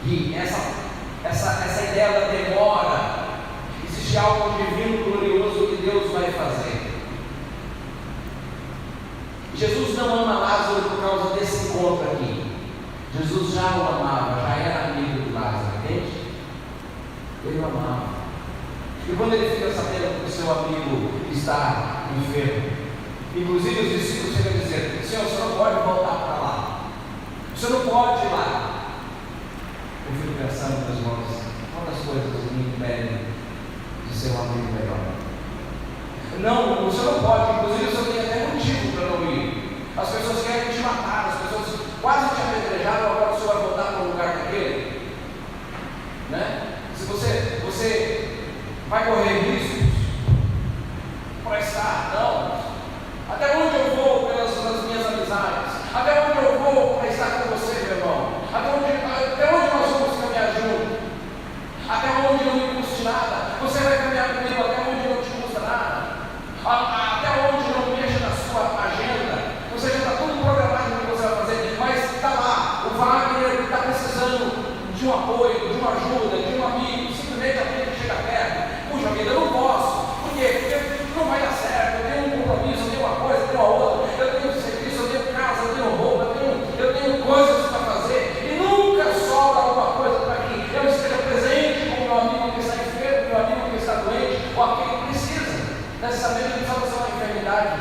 [SPEAKER 3] E essa ideia da demora, existe algo divino, glorioso que Deus vai fazer. Jesus não ama Lázaro por causa desse encontro aqui. Jesus já o amava, já era amigo de Lázaro, entende? Ele o amava. E quando ele fica sabendo que o seu amigo está enfermo, inclusive os discípulos chegam a dizer: Senhor, o senhor não pode voltar para lá, o senhor não pode ir lá. Eu fico pensando, meus irmãos, quantas coisas me impedem de ser um amigo melhor. Não, o senhor não pode, inclusive o senhor tem até motivo para não ir. As pessoas querem te matar, as pessoas quase te apedrejaram, agora o senhor vai voltar para um lugar daquele, né? Se você vai correr riscos para estar, não. Até onde eu vou pelas minhas amizades? Até onde eu vou para estar com você, meu irmão? Até onde nós vamos caminhar juntos? Até onde não me custe nada? Você vai caminhar comigo até onde não te custa nada? Até onde não mexa na sua agenda? Você já está tudo programado no que você vai fazer, mas está lá, o Wagner está precisando de um apoio, de uma ajuda, de um amigo, simplesmente alguém que chega perto. Puxa vida, eu não posso, porque não vai dar certo, eu tenho um compromisso, eu tenho uma coisa, eu tenho uma outra, eu tenho serviço, eu tenho casa, eu tenho roupa, eu tenho coisas para fazer, e nunca sobra alguma coisa para que eu esteja presente com o meu amigo que está enfermo, meu amigo que está doente, ou aquele que precisa. Necessariamente não precisa ser uma enfermidade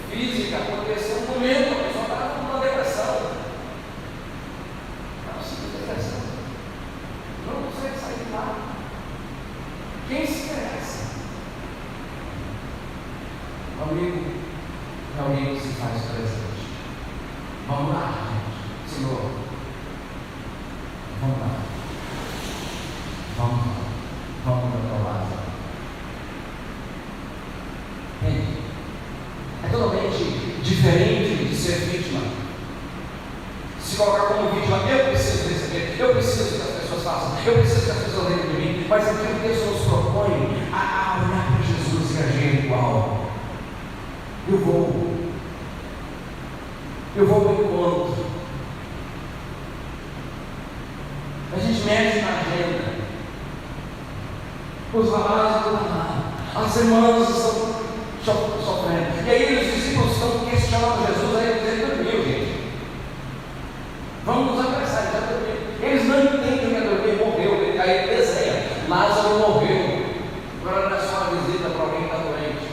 [SPEAKER 3] física, pode ser um momento, a pessoa está com uma depressão. Não precisa de depressão. Não consegue sair de lá. Quem se interessa? O amigo é alguém que se faz presente. Vamos lá, gente. Senhor, vamos lá. Vamos lá. Vamos para o lado. É totalmente diferente de ser vítima. Se colocar como vítima, eu preciso receber, eu preciso que as pessoas façam, eu preciso que as pessoas lembrem de mim, mas aqui o texto nos propõe a olhar para Jesus e agir igual. Eu vou ao encontro. A gente mexe na agenda. Os rapazes estão lá, as irmãs estão sofrendo. E aí os discípulos estão questionando Jesus, aí ele dormiu, gente. Vamos nos apressar, ele já dormiu. Eles não entendem que ele dormiu, morreu. Aí ele desenha, Lázaro morreu. Agora não é só uma visita para alguém que está doente.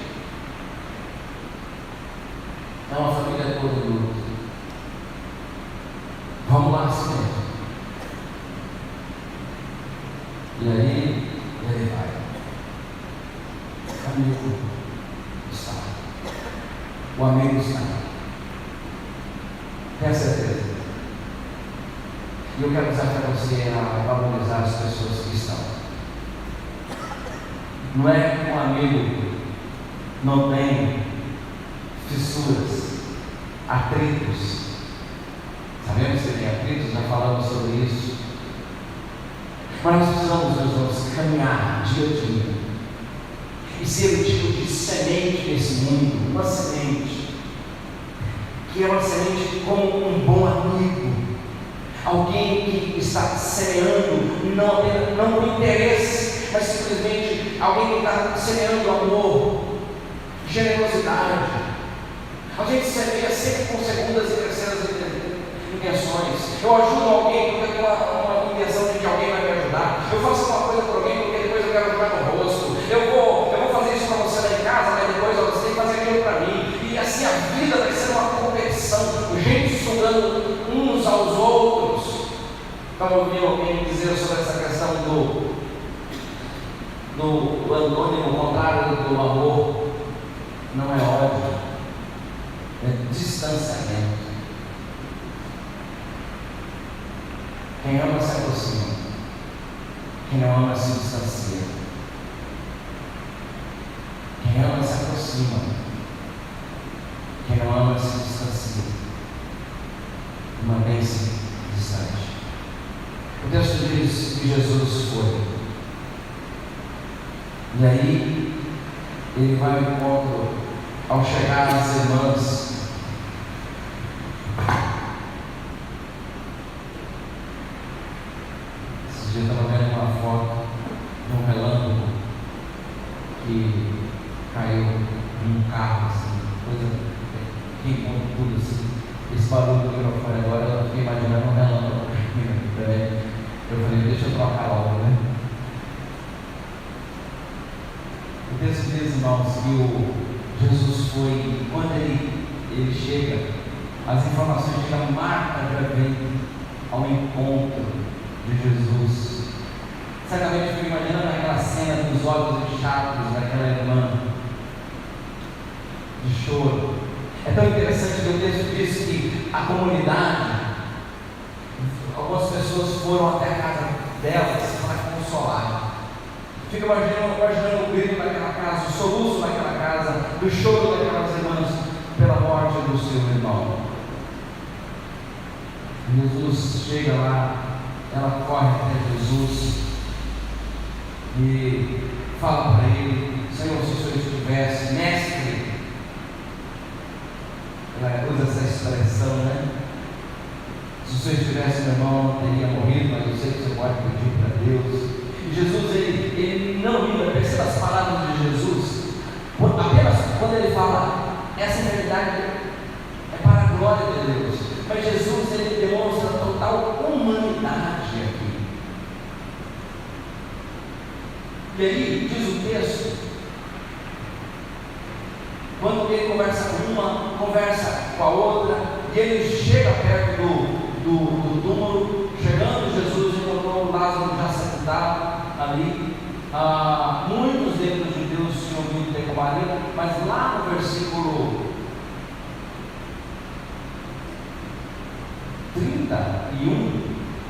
[SPEAKER 3] É uma família toda de luto. Vamos lá, assim mesmo. E aí ele vai. Amigo está. O amigo está. Tenha certeza. E eu quero desafiar você a valorizar as pessoas que estão. Não é que um amigo não tem fissuras, atritos. Sabemos que tem atritos, já falamos sobre isso. Mas nós precisamos, meus irmãos, caminhar dia a dia e ser o tipo de semente nesse mundo, uma semente que é uma semente como um bom amigo, alguém que está semeando não com interesse, mas simplesmente alguém que está semeando amor, generosidade. A gente semeia sempre com segundas e terceiras intenções. Eu ajudo alguém porque eu tenho uma intenção de que alguém vai me ajudar. Eu faço uma coisa por alguém porque depois eu quero jogar no rosto. Eu vou fazer isso para você lá em casa, mas depois você tem que fazer aquilo para mim. E assim a vida vai ser uma competição, gente sugando uns aos outros. estava ouvindo alguém dizer sobre essa questão do antônimo contrário do amor. Não é ódio, é distanciamento. Quem ama se aproxima, quem não ama se distancia. Quem ama se aproxima, quem não ama se distancia. Mantém-se distante. O texto diz que Jesus foi. E aí, ele vai ao encontro, ao chegar às irmãs. Esse dia eu estava vendo uma foto de um relâmpago que caiu num carro, assim, coisa queimou tudo assim. Esse barulho do microfone agora, eu fiquei imaginando um relâmpago também. Eu falei, deixa eu trocar logo, né? O texto diz, irmãos, que Jesus foi, quando ele chega, as informações de que a Marta já vem ao encontro de Jesus. Certamente eu fico imaginando aquela cena dos olhos inchados daquela irmã, de choro. É tão interessante que o texto diz que a comunidade, algumas pessoas foram até a casa delas para consolar. Fica imaginando o grito daquela casa, o soluço daquela casa, o choro daquelas irmãs pela morte do seu irmão. Jesus chega lá, ela corre até Jesus e fala para ele: Senhor, se o Senhor estivesse, mestre. Ela usa essa expressão, né? Se o Senhor estivesse, meu irmão, não teria morrido, mas eu sei que você pode pedir para Deus. E Jesus, ele não liga, perceba as palavras de Jesus, apenas quando ele fala, essa verdade é para a glória de Deus. Mas Jesus, ele demonstra total humanidade aqui. E aí, diz o texto, quando ele conversa com uma, conversa com a outra, e ele chega perto do túmulo, chegando, Jesus encontrou Lázaro já sepultado ali. Muitos deles dos judeus tinham vindo ter com Maria, mas lá no versículo 31,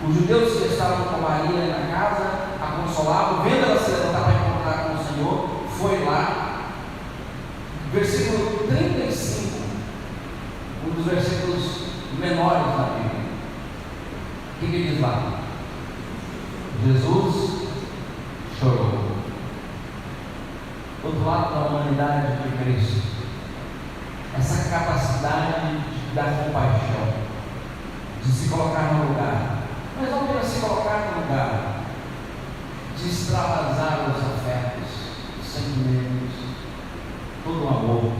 [SPEAKER 3] os judeus que estavam com Maria na casa a consolavam, vendo ela se levantar para encontrar com o Senhor, foi lá. Versículo 35, um dos versículos menores da Bíblia. O que diz lá? Jesus chorou. Outro lado da humanidade de Cristo, essa capacidade de dar compaixão, de se colocar no lugar, mas não apenas se colocar no lugar, de extravasar os afetos, os sentimentos, todo o amor.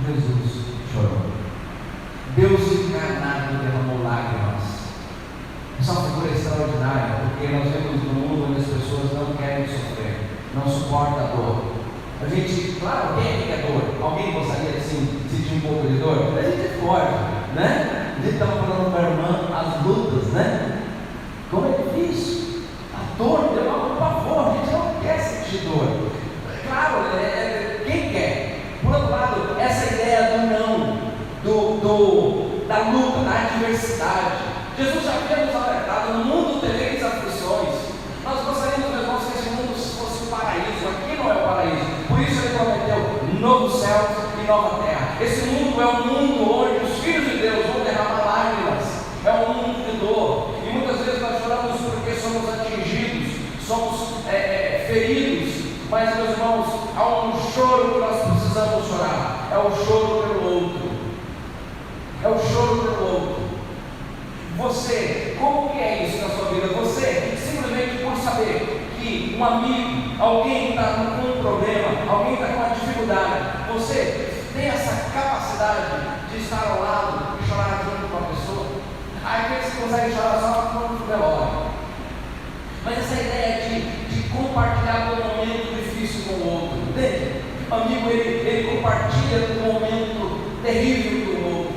[SPEAKER 3] Jesus chorou. Deus encarnado derramou lágrimas. Essa é uma figura extraordinária, porque nós vemos no mundo onde as pessoas não querem sofrer, não suportam a dor. A gente, claro, alguém aqui quer dor, alguém gostaria de sentir um pouco de dor, a gente é forte, né? A gente estava falando para a irmã as lutas, né? Como é difícil, a dor deu um pavor, a gente não quer sentir dor. Claro, quem quer? Por outro lado, essa ideia do não, da luta, da adversidade. Jesus já havia nos alertado: no mundo tereis aflições. Nós gostaríamos, meus irmãos, que esse mundo fosse o paraíso. Aqui não é o paraíso. Por isso ele prometeu novo céu e nova terra. Esse mundo é um mundo onde os filhos de Deus vão derramar lágrimas. É um mundo de dor. E muitas vezes nós choramos porque somos atingidos, somos feridos. Mas, meus irmãos, há um choro que nós precisamos chorar. É o choro pelo outro. É o choro pelo outro. Você, como que é isso na sua vida? Você, simplesmente por saber que um amigo, alguém está com um problema, alguém está com uma dificuldade, você tem essa capacidade de estar ao lado e chorar junto com a pessoa? Às vezes você consegue chorar só no velório. Mas essa ideia de compartilhar um momento difícil com o outro, entende? O amigo, ele compartilha um momento terrível com o outro.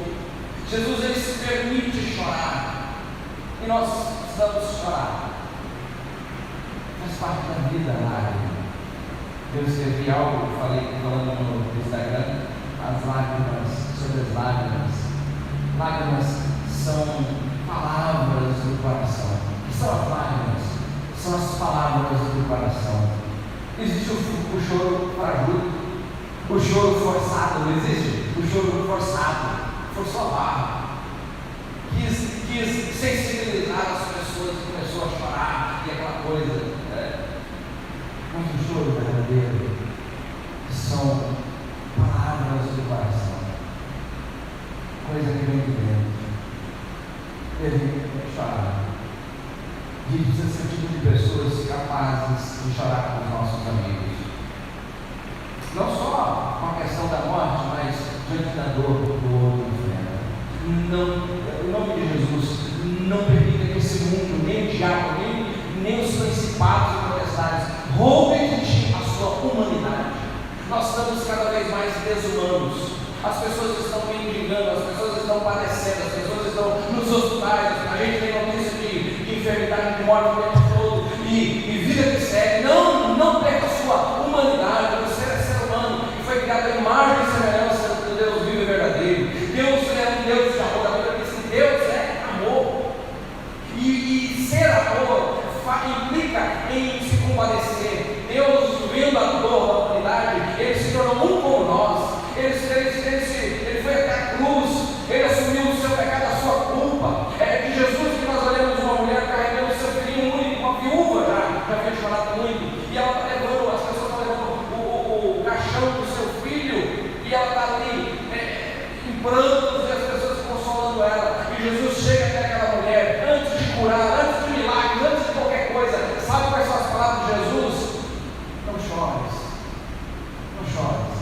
[SPEAKER 3] Jesus, ele se permite chorar. E nós precisamos chorar. Faz parte da vida a lágrima. Eu escrevi algo, falando no Instagram, as lágrimas, sobre as lágrimas. Lágrimas são palavras do coração. O que são as lágrimas? São as palavras do coração. Existe o choro frajudo, o choro forçado, não existe? O choro forçado, forçou a barra. Quis sensibilizar as pessoas e começou a chorar e aquela coisa. Mas o choro verdadeiro são palavras do coração, coisa que vem de dentro. Deve chorar. A gente precisa ser o tipo de pessoas capazes de chorar com os nossos amigos. Não só com a questão da morte, mas diante da dor do outro enfrenta. Em nome de Jesus, não permita que esse mundo, nem o diabo, nem os principados e potestades roubem de ti a sua humanidade. Nós estamos cada vez mais desumanos. As pessoas estão mendigando, as pessoas estão padecendo, as pessoas estão nos hospitais. A gente tem notícia de enfermidade, de morte o tempo todo, e vida que segue. Não perca a sua humanidade. Você é ser humano e foi criado à imagem e semelhança do Deus vivo e verdadeiro. Deus é um Deus de amor. A Bíblia diz que Deus é amor. E ser amor implica em se compadecer. Deus, vendo a dor da humanidade, Ele se tornou um como nós. Ele foi até a cruz, Ele assumiu o seu pecado, a sua culpa. É de Jesus que nós olhamos uma mulher carregando o seu filhinho único, uma viúva já havia chorado muito, e ela está levando, as pessoas estão levando o caixão do seu filho, e ela está ali em prantos, e as pessoas consolando ela, e Jesus chega até aquela mulher, antes de curar, antes de milagres, antes de qualquer coisa. Sabe quais são as palavras de Jesus? Não chores, não chores.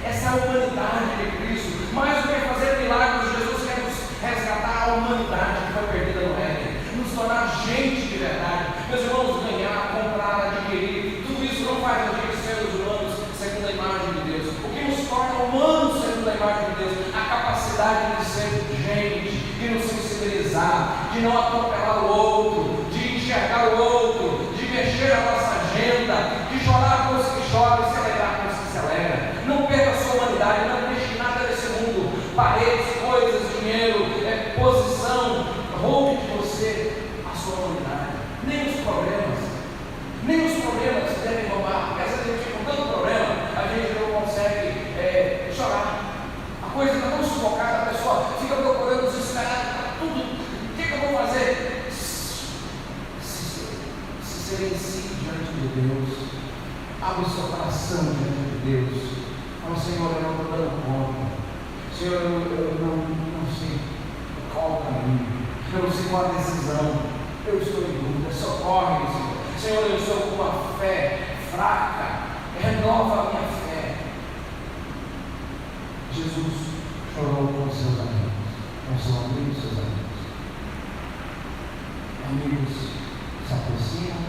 [SPEAKER 3] Essa é a humanidade de Cristo. Mais do que fazer milagres, Jesus quer nos resgatar a humanidade que foi perdida no Éden, nos tornar gente de verdade. Meus irmãos, ganhar, comprar, adquirir, tudo isso não faz a gente seres humanos segundo a imagem de Deus. O que nos torna humanos segundo a imagem de Deus? A capacidade de ser gente, de nos sensibilizar, de não atropelar o outro, de enxergar o outro, de mexer a nossa agenda, de chorar com os que choram e se alegrar com os que se alegram. Não perca a sua humanidade, não deixe nada desse mundo, paredes, coisas, dinheiro, posição, roube de você a sua humanidade. Nem os problemas devem roubar, porque às vezes a gente com tanto problema, a gente não consegue chorar. A coisa está tão sufocada, a pessoa fica procurando desesperada, está tudo, o que eu vou fazer? Se silencie diante de Deus, abre o seu coração diante de Deus. Fala, Senhor, eu não estou dando conta. Senhor, eu não sei qual o caminho. Eu não sei qual a decisão. Eu estou em dúvida. Socorre-me, Senhor. Senhor, eu estou com uma fé fraca. Renova a minha fé. Jesus chorou com seus amigos. Com seus amigos, seus amigos. Amigos se aproximam,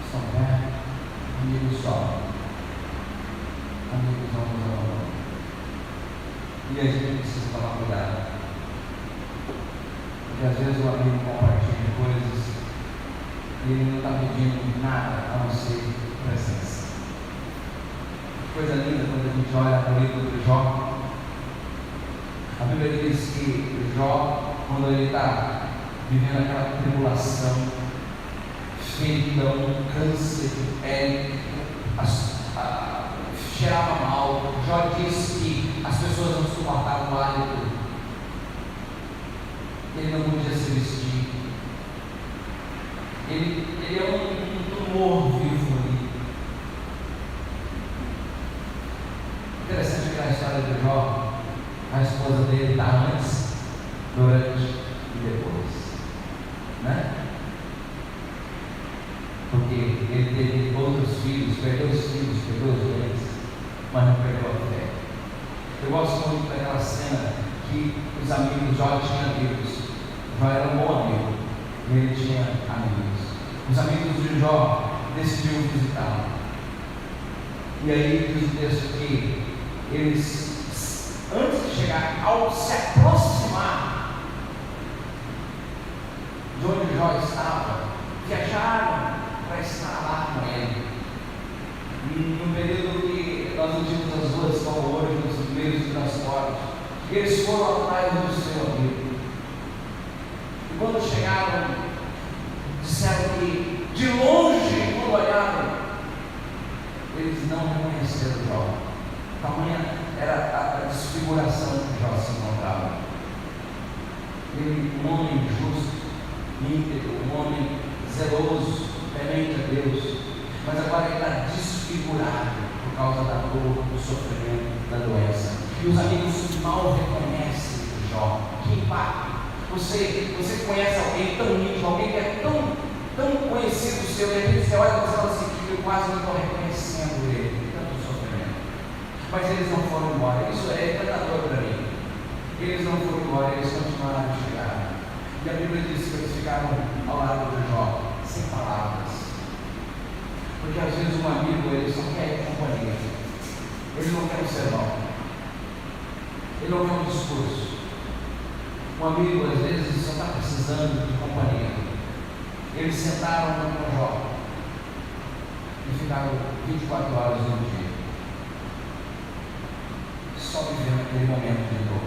[SPEAKER 3] estão perto. Amigos choram. Amigos não nos abandonam. E a gente precisa tomar cuidado. Porque às vezes o amigo compartilha coisas e ele não está pedindo nada a não ser presença. Coisa linda quando a gente olha para o livro de Jó. A Bíblia diz que Jó, quando ele está vivendo aquela tribulação, feridão, câncer de pele, cheirava mal. Jó disse que as pessoas não suportavam o hálito. Ele não podia se vestir. Ele é um tumor vivo ali. Interessante que na história de Jó, a esposa dele está antes, durante e depois, né? Porque ele teve outros filhos, perdeu os bens, mas não perdeu a fé. Eu gosto muito daquela cena que os amigos, Jó tinha amigos. Jó era um bom amigo e ele tinha amigos. Os amigos de Jó decidiram visitá-lo. E aí diz o texto que eles, antes de chegar, ao se aproximar de onde Jó período que nós não tínhamos as ruas como hoje, nos meios de transporte. Eles foram atrás do seu amigo. E quando chegaram, disseram que de longe, quando olharam, eles não reconheceram Jó. Tamanha era a desfiguração que Jó se encontrava. Ele, um homem justo, íntegro, um homem zeloso, temente a Deus, mas agora ele está desfigurado por causa da dor, do sofrimento, da doença. E os amigos mal reconhecem Jó. Que impacto! Você conhece alguém tão íntimo, alguém que é tão conhecido seu, e de repente você olha e você fala assim: eu quase não estou reconhecendo ele, tanto sofrimento. Mas eles não foram embora. Isso é encantador para mim. Eles não foram embora, eles continuaram a chegar. E a Bíblia diz que eles ficaram ao lado de Jó, sem palavras. Porque às vezes um amigo, ele só quer companhia. Ele não quer um sermão. Ele não quer um discurso. Um amigo, às vezes, só está precisando de companhia. Eles sentaram com Jó e ficaram 24 horas no dia, só vivendo aquele momento de dor.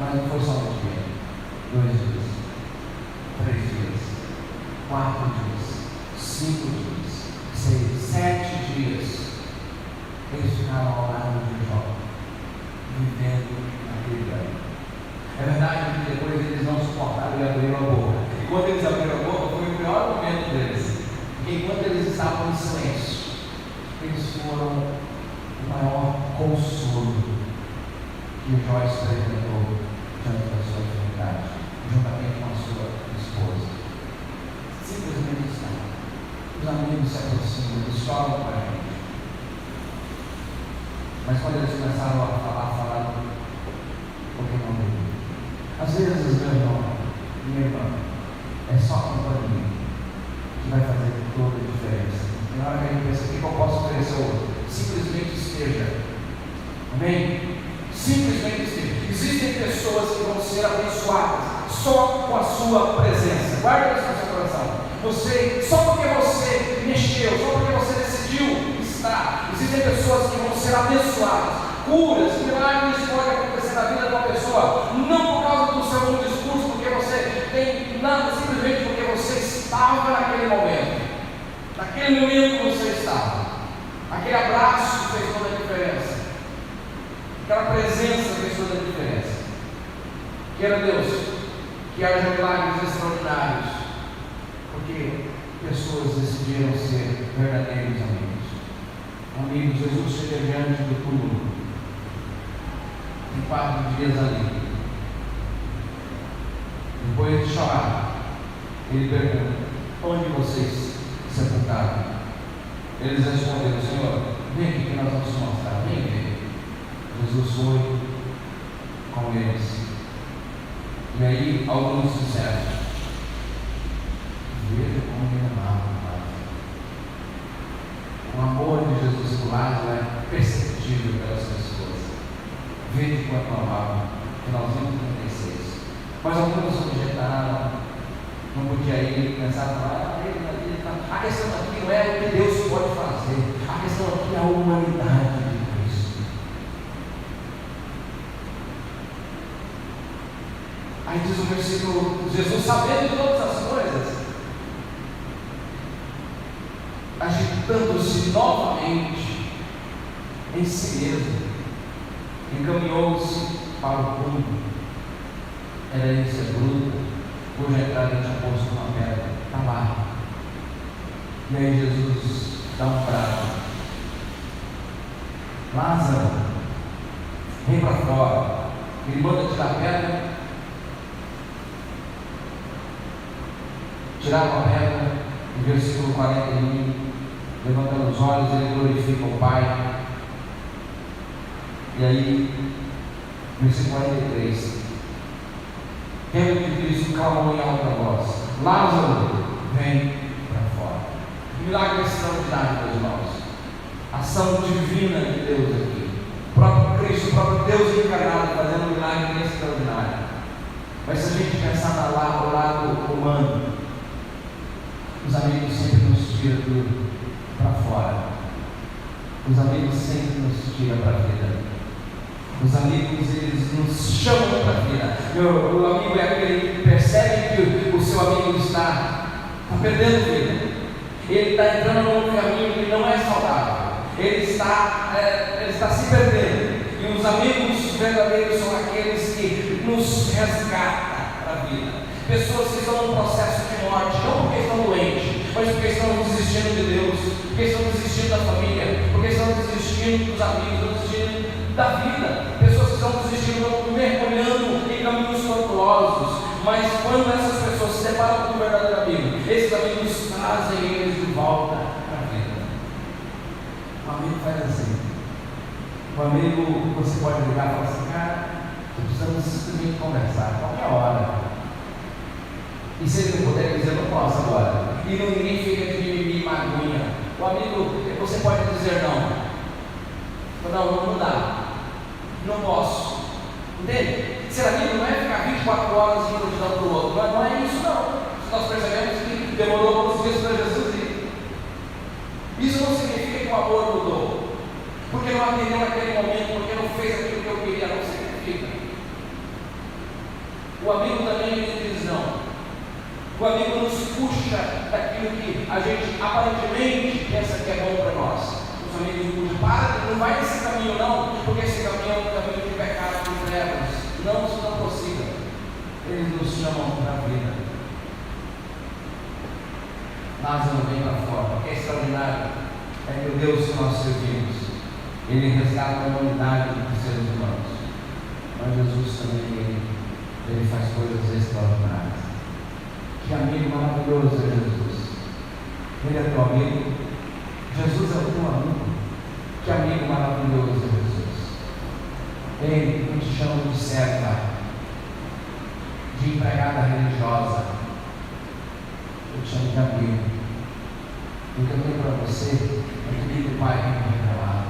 [SPEAKER 3] Mas não foi só um dia, 2 dias, 3 dias, 4 dias, 5 dias, 6, 7 dias. Eles ficaram ao lado de Jó, vivendo aquele ano. É verdade que depois eles não suportaram e abriram a boca. E quando eles abriram a boca, foi o pior momento deles. Porque enquanto eles estavam em silêncio, eles foram o maior consolo que Jó experimentou diante da sua enfermidade, juntamente com a sua esposa. Simplesmente estão. Os amigos se aproximam, eles choram com a gente. Mas quando eles começaram a falar porque não deu. Às vezes, meu irmão, minha irmã, é só a companhia que vai fazer toda a diferença. Na hora que a gente pensa, o que eu posso oferecer ao outro? Simplesmente esteja. Amém? Simplesmente esteja. Existem pessoas que vão ser abençoadas só com a sua presença. Guarda isso no seu coração. Só porque você mexeu, só porque você decidiu estar, existem pessoas que vão ser abençoadas. Curas, milagres podem acontecer na vida de uma pessoa, não por causa do seu bom discurso, porque você tem nada, simplesmente porque você estava naquele momento. Naquele momento que você estava. Aquele abraço fez toda a diferença. Aquela presença fez toda a diferença. Queira Deus que haja milagres extraordinários, porque pessoas decidiram ser verdadeiros amigos. Amigos, Jesus chega diante do túmulo. Em 4 dias ali. Depois de chorar, ele pergunta: onde vocês sepultaram? Eles responderam: Senhor, vem aqui que nós vamos te mostrar. Vem ver. Jesus foi com eles. E aí alguns disseram: veja como ele amava o amor de Jesus por Lázaro é perceptível pelas pessoas. Veja quanto amava. Finalzinho 36. Mas alguns objetaram, não podia ir, pensaram: a questão aqui não é o que Deus pode fazer, a questão aqui é a humanidade de Cristo. Aí diz o versículo: Jesus, sabendo de todas as coisas, agitando-se novamente em si mesmo, encaminhou-se para o fundo. Era herança bruta, cuja entrada tinha posto uma pedra. Está lá. E aí Jesus dá um prato: Lázaro, vem para fora. Ele manda tirar a pedra. Tiraram a pedra. No versículo 41, levantando os olhos, ele glorifica o Pai. E aí, versículo 43, tendo que Cristo clamou em alta voz: Lázaro, vem para fora. Milagre extraordinário, meus irmãos. Ação divina de Deus aqui. O próprio Cristo, o próprio Deus encarnado, fazendo um milagre extraordinário. Mas se a gente pensar no lado humano, os amigos sempre nos tiram tudo para fora. Os amigos sempre nos tiram para a vida. Os amigos, eles nos chamam para a vida. O amigo é aquele que percebe que o seu amigo está perdendo vida. Ele está entrando num caminho que não é saudável. Ele está se perdendo. E os amigos verdadeiros são aqueles que nos resgatam para a vida. Pessoas que estão num processo de morte, não porque estão doentes, mas porque estão desistindo de Deus, porque estão desistindo da família, porque estão desistindo dos amigos, estão desistindo da vida. Pessoas que estão desistindo, mergulhando em caminhos tortuosos. Mas quando essas pessoas se deparam com o verdadeiro amigo, esses amigos trazem eles de volta para a vida. O amigo faz assim. O amigo, você pode ligar e falar assim: cara, precisamos simplesmente conversar, a qualquer hora. E se ele não puder dizer, não posso agora. E ninguém fica de mimimi e magunha. O amigo, você pode dizer não. Não dá. Não posso. Entende? Ser amigo não é ficar 24 horas indo de um para o outro. Não é isso não. Nós percebemos que demorou alguns dias para Jesus ir. Isso não significa que o amor mudou. Porque não atendeu naquele momento, porque não fez aquilo que eu queria. Não significa. O amigo também ele diz não. O amigo nos puxa daquilo que a gente aparentemente pensa que é bom para nós. Os amigos nos puxam, não vai nesse caminho não, porque esse caminho é um caminho de pecado, de trevas. Não prossiga. Eles nos chamam para a vida. Lázaro vem para fora. O que é extraordinário é que o Deus que nós servimos, Ele resgata a humanidade dos seres humanos. Mas Jesus também, Ele faz coisas extraordinárias. Que amigo maravilhoso é Jesus. Ele é teu amigo. Jesus é o teu amigo. Que amigo maravilhoso é Jesus. Ele não te chama de serva, de empregada religiosa. Eu te chamo de amigo. O que eu tenho para você é que o Pai me revelado.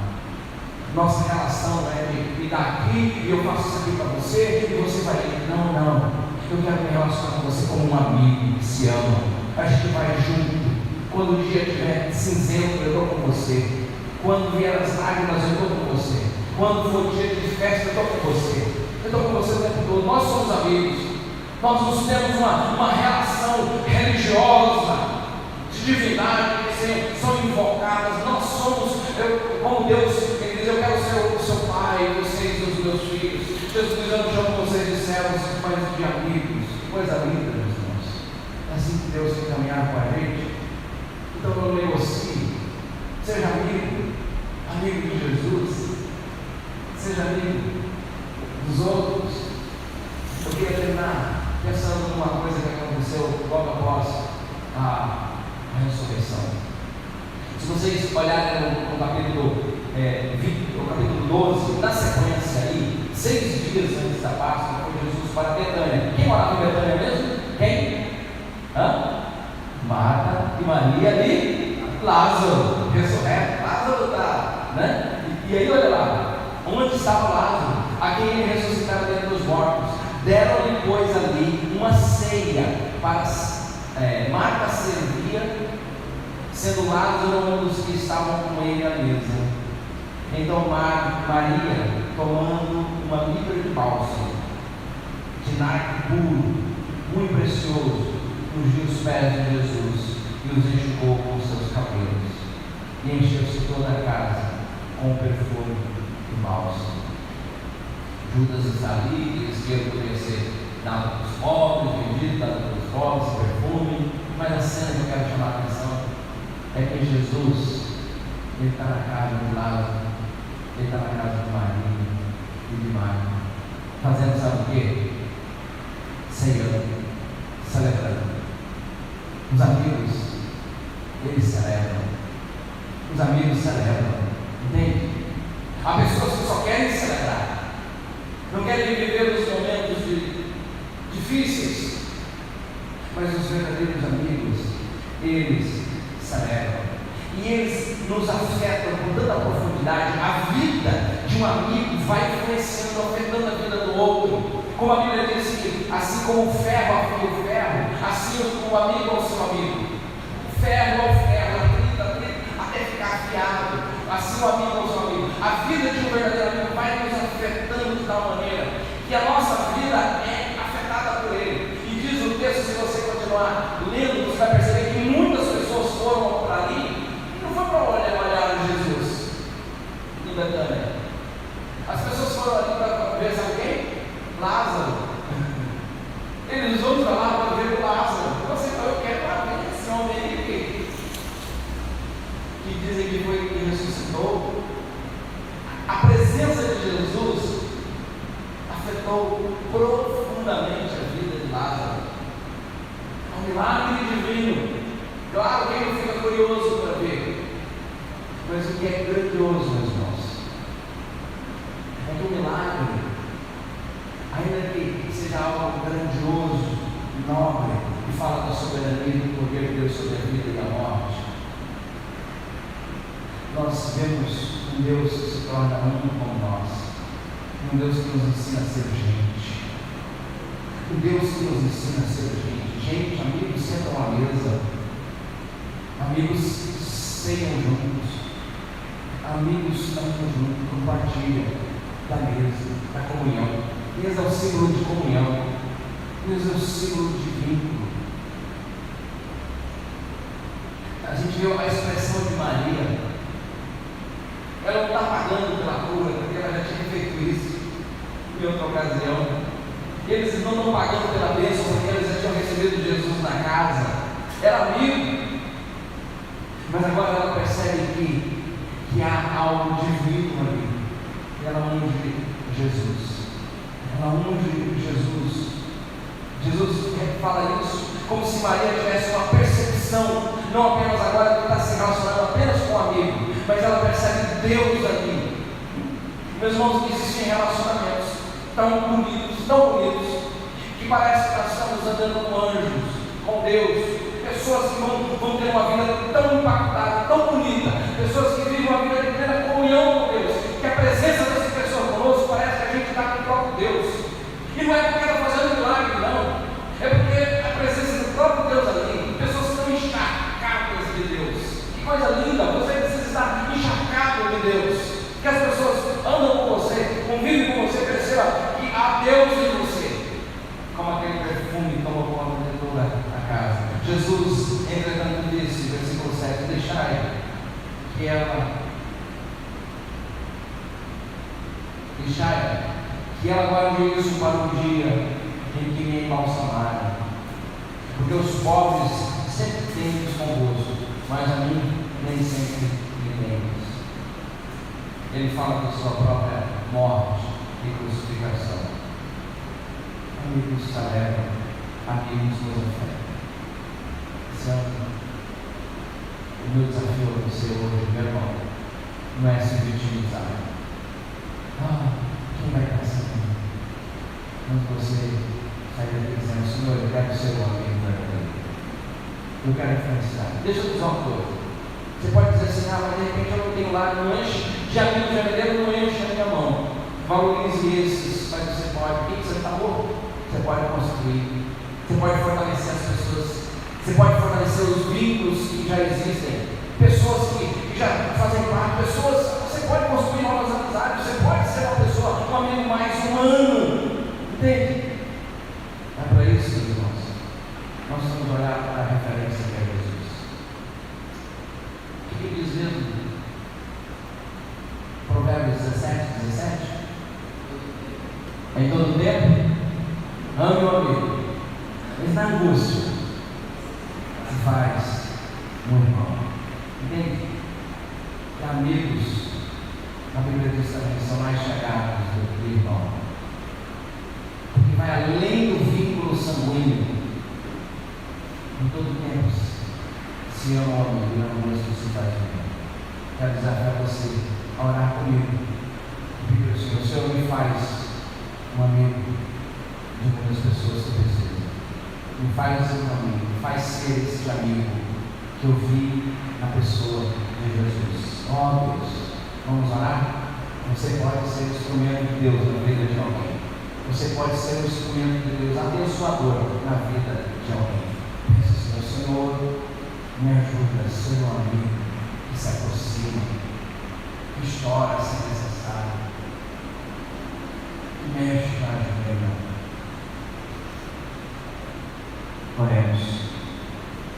[SPEAKER 3] Nossa relação não é de me dar aqui e eu faço isso aqui para você e você vai ir. Não. Eu quero me relacionar com você como um amigo que se ama. A gente vai junto. Quando o dia estiver cinzento, eu estou com você. Quando vier as lágrimas, eu estou com você. Quando for dia de festa, eu estou com você. Eu estou com você o tempo todo. Nós somos amigos. Nós não temos uma relação religiosa de divindade que são invocadas. Nós somos, como Deus, Ele diz: eu quero ser o seu pai, vocês os meus filhos. Jesus diz: eu não chamo vocês de servos, mas de amigos. Coisa linda, meus irmãos. É assim que Deus quer caminhar com a gente. Então não negocie. Seja amigo de Jesus. Seja amigo dos outros. Eu queria terminar pensando numa coisa que aconteceu logo após a ressurreição. Se vocês olharem no capítulo 12, na sequência aí, 6 dias antes da Páscoa, foi Jesus para Betânia. Quem morava em Betânia mesmo? Quem? Marta e Maria e Lázaro, ressurreto. Lázaro está, né? E aí olha lá, onde estava Lázaro, a quem ele ressuscitara dentre os mortos. Deram-lhe, pois, ali uma ceia para Marta servia, sendo Lázaro um dos que estavam com ele à mesa. Então Maria, tomando uma libra de bálsamo, de nardo puro, muito precioso, ungiu os pés de Jesus e os enxugou com os seus cabelos, e encheu-se toda a casa com o perfume de bálsamo. Judas está ali, que esquerdo poderia ser dado para os pobres, vendido, dado para os pobres, perfume. Mas a cena que eu quero chamar a atenção é que Jesus, Ele está na casa de Lázaro, Ele está na casa de Maria e de Marta, fazendo sabe o quê? Ceando, celebrando. Os amigos, eles celebram. Os amigos celebram, entende? Há pessoas que só querem celebrar, não querem viver os momentos difíceis, mas os verdadeiros amigos, eles celebram. E eles nos afetam com tanta profundidade. A vida de um amigo vai influenciando, afetando a vida do outro. Como a Bíblia diz que, assim como o ferro afia o ferro, assim o amigo é o seu amigo. O ferro é o ferro, até ficar afiado. assim o amigo ou seu amigo. A vida de um verdadeiro amigo vai nos afetando de tal maneira que a nossa vida é afetada por ele. E diz o texto, se você continuar lendo, você vai perceber que muitas pessoas foram para ali e não foi para olhar Jesus em Betânia. As pessoas foram ali para ver, sabe quem? Lázaro. Eles vão para lá para ver o Lázaro. Você falou, eu quero para ver esse homem aí que dizem que foi que ressuscitou. A presença de Jesus afetou profundamente a vida de Lázaro. É um milagre divino. Claro que ele fica curioso para ver, mas o que é grandioso, meus irmãos, é que o milagre, ainda que seja algo grandioso, nobre, e fala da soberania e do poder de Deus sobre a vida e a morte, nós vemos um Deus que se torna um como nós, um Deus que nos ensina a ser gente, um Deus que nos ensina a ser gente, amigos sentam à mesa, amigos ceiam juntos, amigos andam juntos, compartilham da mesa, da comunhão. Mesa é o símbolo de comunhão, mesa é o símbolo de vínculo. A gente viu a expressão de Maria, ela não está pagando pela cura, porque ela já tinha feito isso em outra ocasião. Eles não estão pagando pela bênção, porque eles já tinham recebido Jesus na casa, era amigo, mas agora ela percebe que há algo divino ali, e ela unge Jesus. Ela unge Jesus. Jesus fala isso como se Maria tivesse uma percepção, não apenas agora que está se relacionando apenas com o amigo, mas ela percebe Deus ali. Meus irmãos, existem relacionamentos tão bonitos, que parece que nós estamos andando com anjos, com Deus. Pessoas que vão ter uma vida tão impactada, tão bonita, pessoas que vivem uma vida de plena comunhão com Deus, que a presença dessa pessoa conosco parece que a gente está com o próprio Deus. E não é porque está fazendo milagre, não. É porque a presença do próprio Deus ali, pessoas que estão encharcadas de Deus. Que coisa linda, você precisa estar encharcado de Deus. Que as pessoas andam com você, convivem com você, perceba que há Deus em você. Como aquele perfume que toma conta de toda a casa. Jesus, entretanto, disse, versículo 7, deixai que ela guarde isso para o dia em que me embalsamarem, porque os pobres sempre têm descongosto, mas a mim nem sempre me tens. Ele fala da sua própria morte e crucificação. Amigos se alegram, amigos nos afetam. Santo, o meu desafio a você hoje, meu irmão, não é se vitimizar. Quem vai passar comigo? Quando você sair daqui dizendo, Senhor, eu quero ser um amigo verdadeiro, eu quero influenciar. Deixa eu dizer uma coisa. Você pode dizer assim, mas de repente eu não tenho lá, não enche de amigo verdadeiro, não enche a minha mão. Valorize esses, mas você pode. O que você falou? Você pode construir, você pode fortalecer as pessoas, você pode fortalecer os vínculos que já existem, pessoas que já fazem parte, você pode construir novas amizades, você pode ser uma pessoa, um amigo mais humano, entende? É para isso, meus irmãos, nós vamos olhar para a referência que é Jesus. O que diz mesmo? Provérbios 17. Em todo tempo, ame o amigo, mas na angústia se faz um irmão. Entende? Que amigos, na Bíblia diz também, são mais chegados do que irmão, porque vai além do vínculo sanguíneo. Em todo tempo se ama o amigo e na angústia se faz um irmão. Quero desafiar você a orar comigo, pedir ao Senhor, me faz um amigo de uma das pessoas que precisam. Me faz um amigo, me faz ser esse amigo que eu vi na pessoa de Jesus. Ó Deus, vamos orar? Você pode ser o instrumento de Deus na vida de alguém. Você pode ser o instrumento de Deus abençoador na vida de alguém. Pense, Senhor, me ajuda a ser um amigo que se aproxima,
[SPEAKER 4] chora se necessário, mexe na vida. Oremos.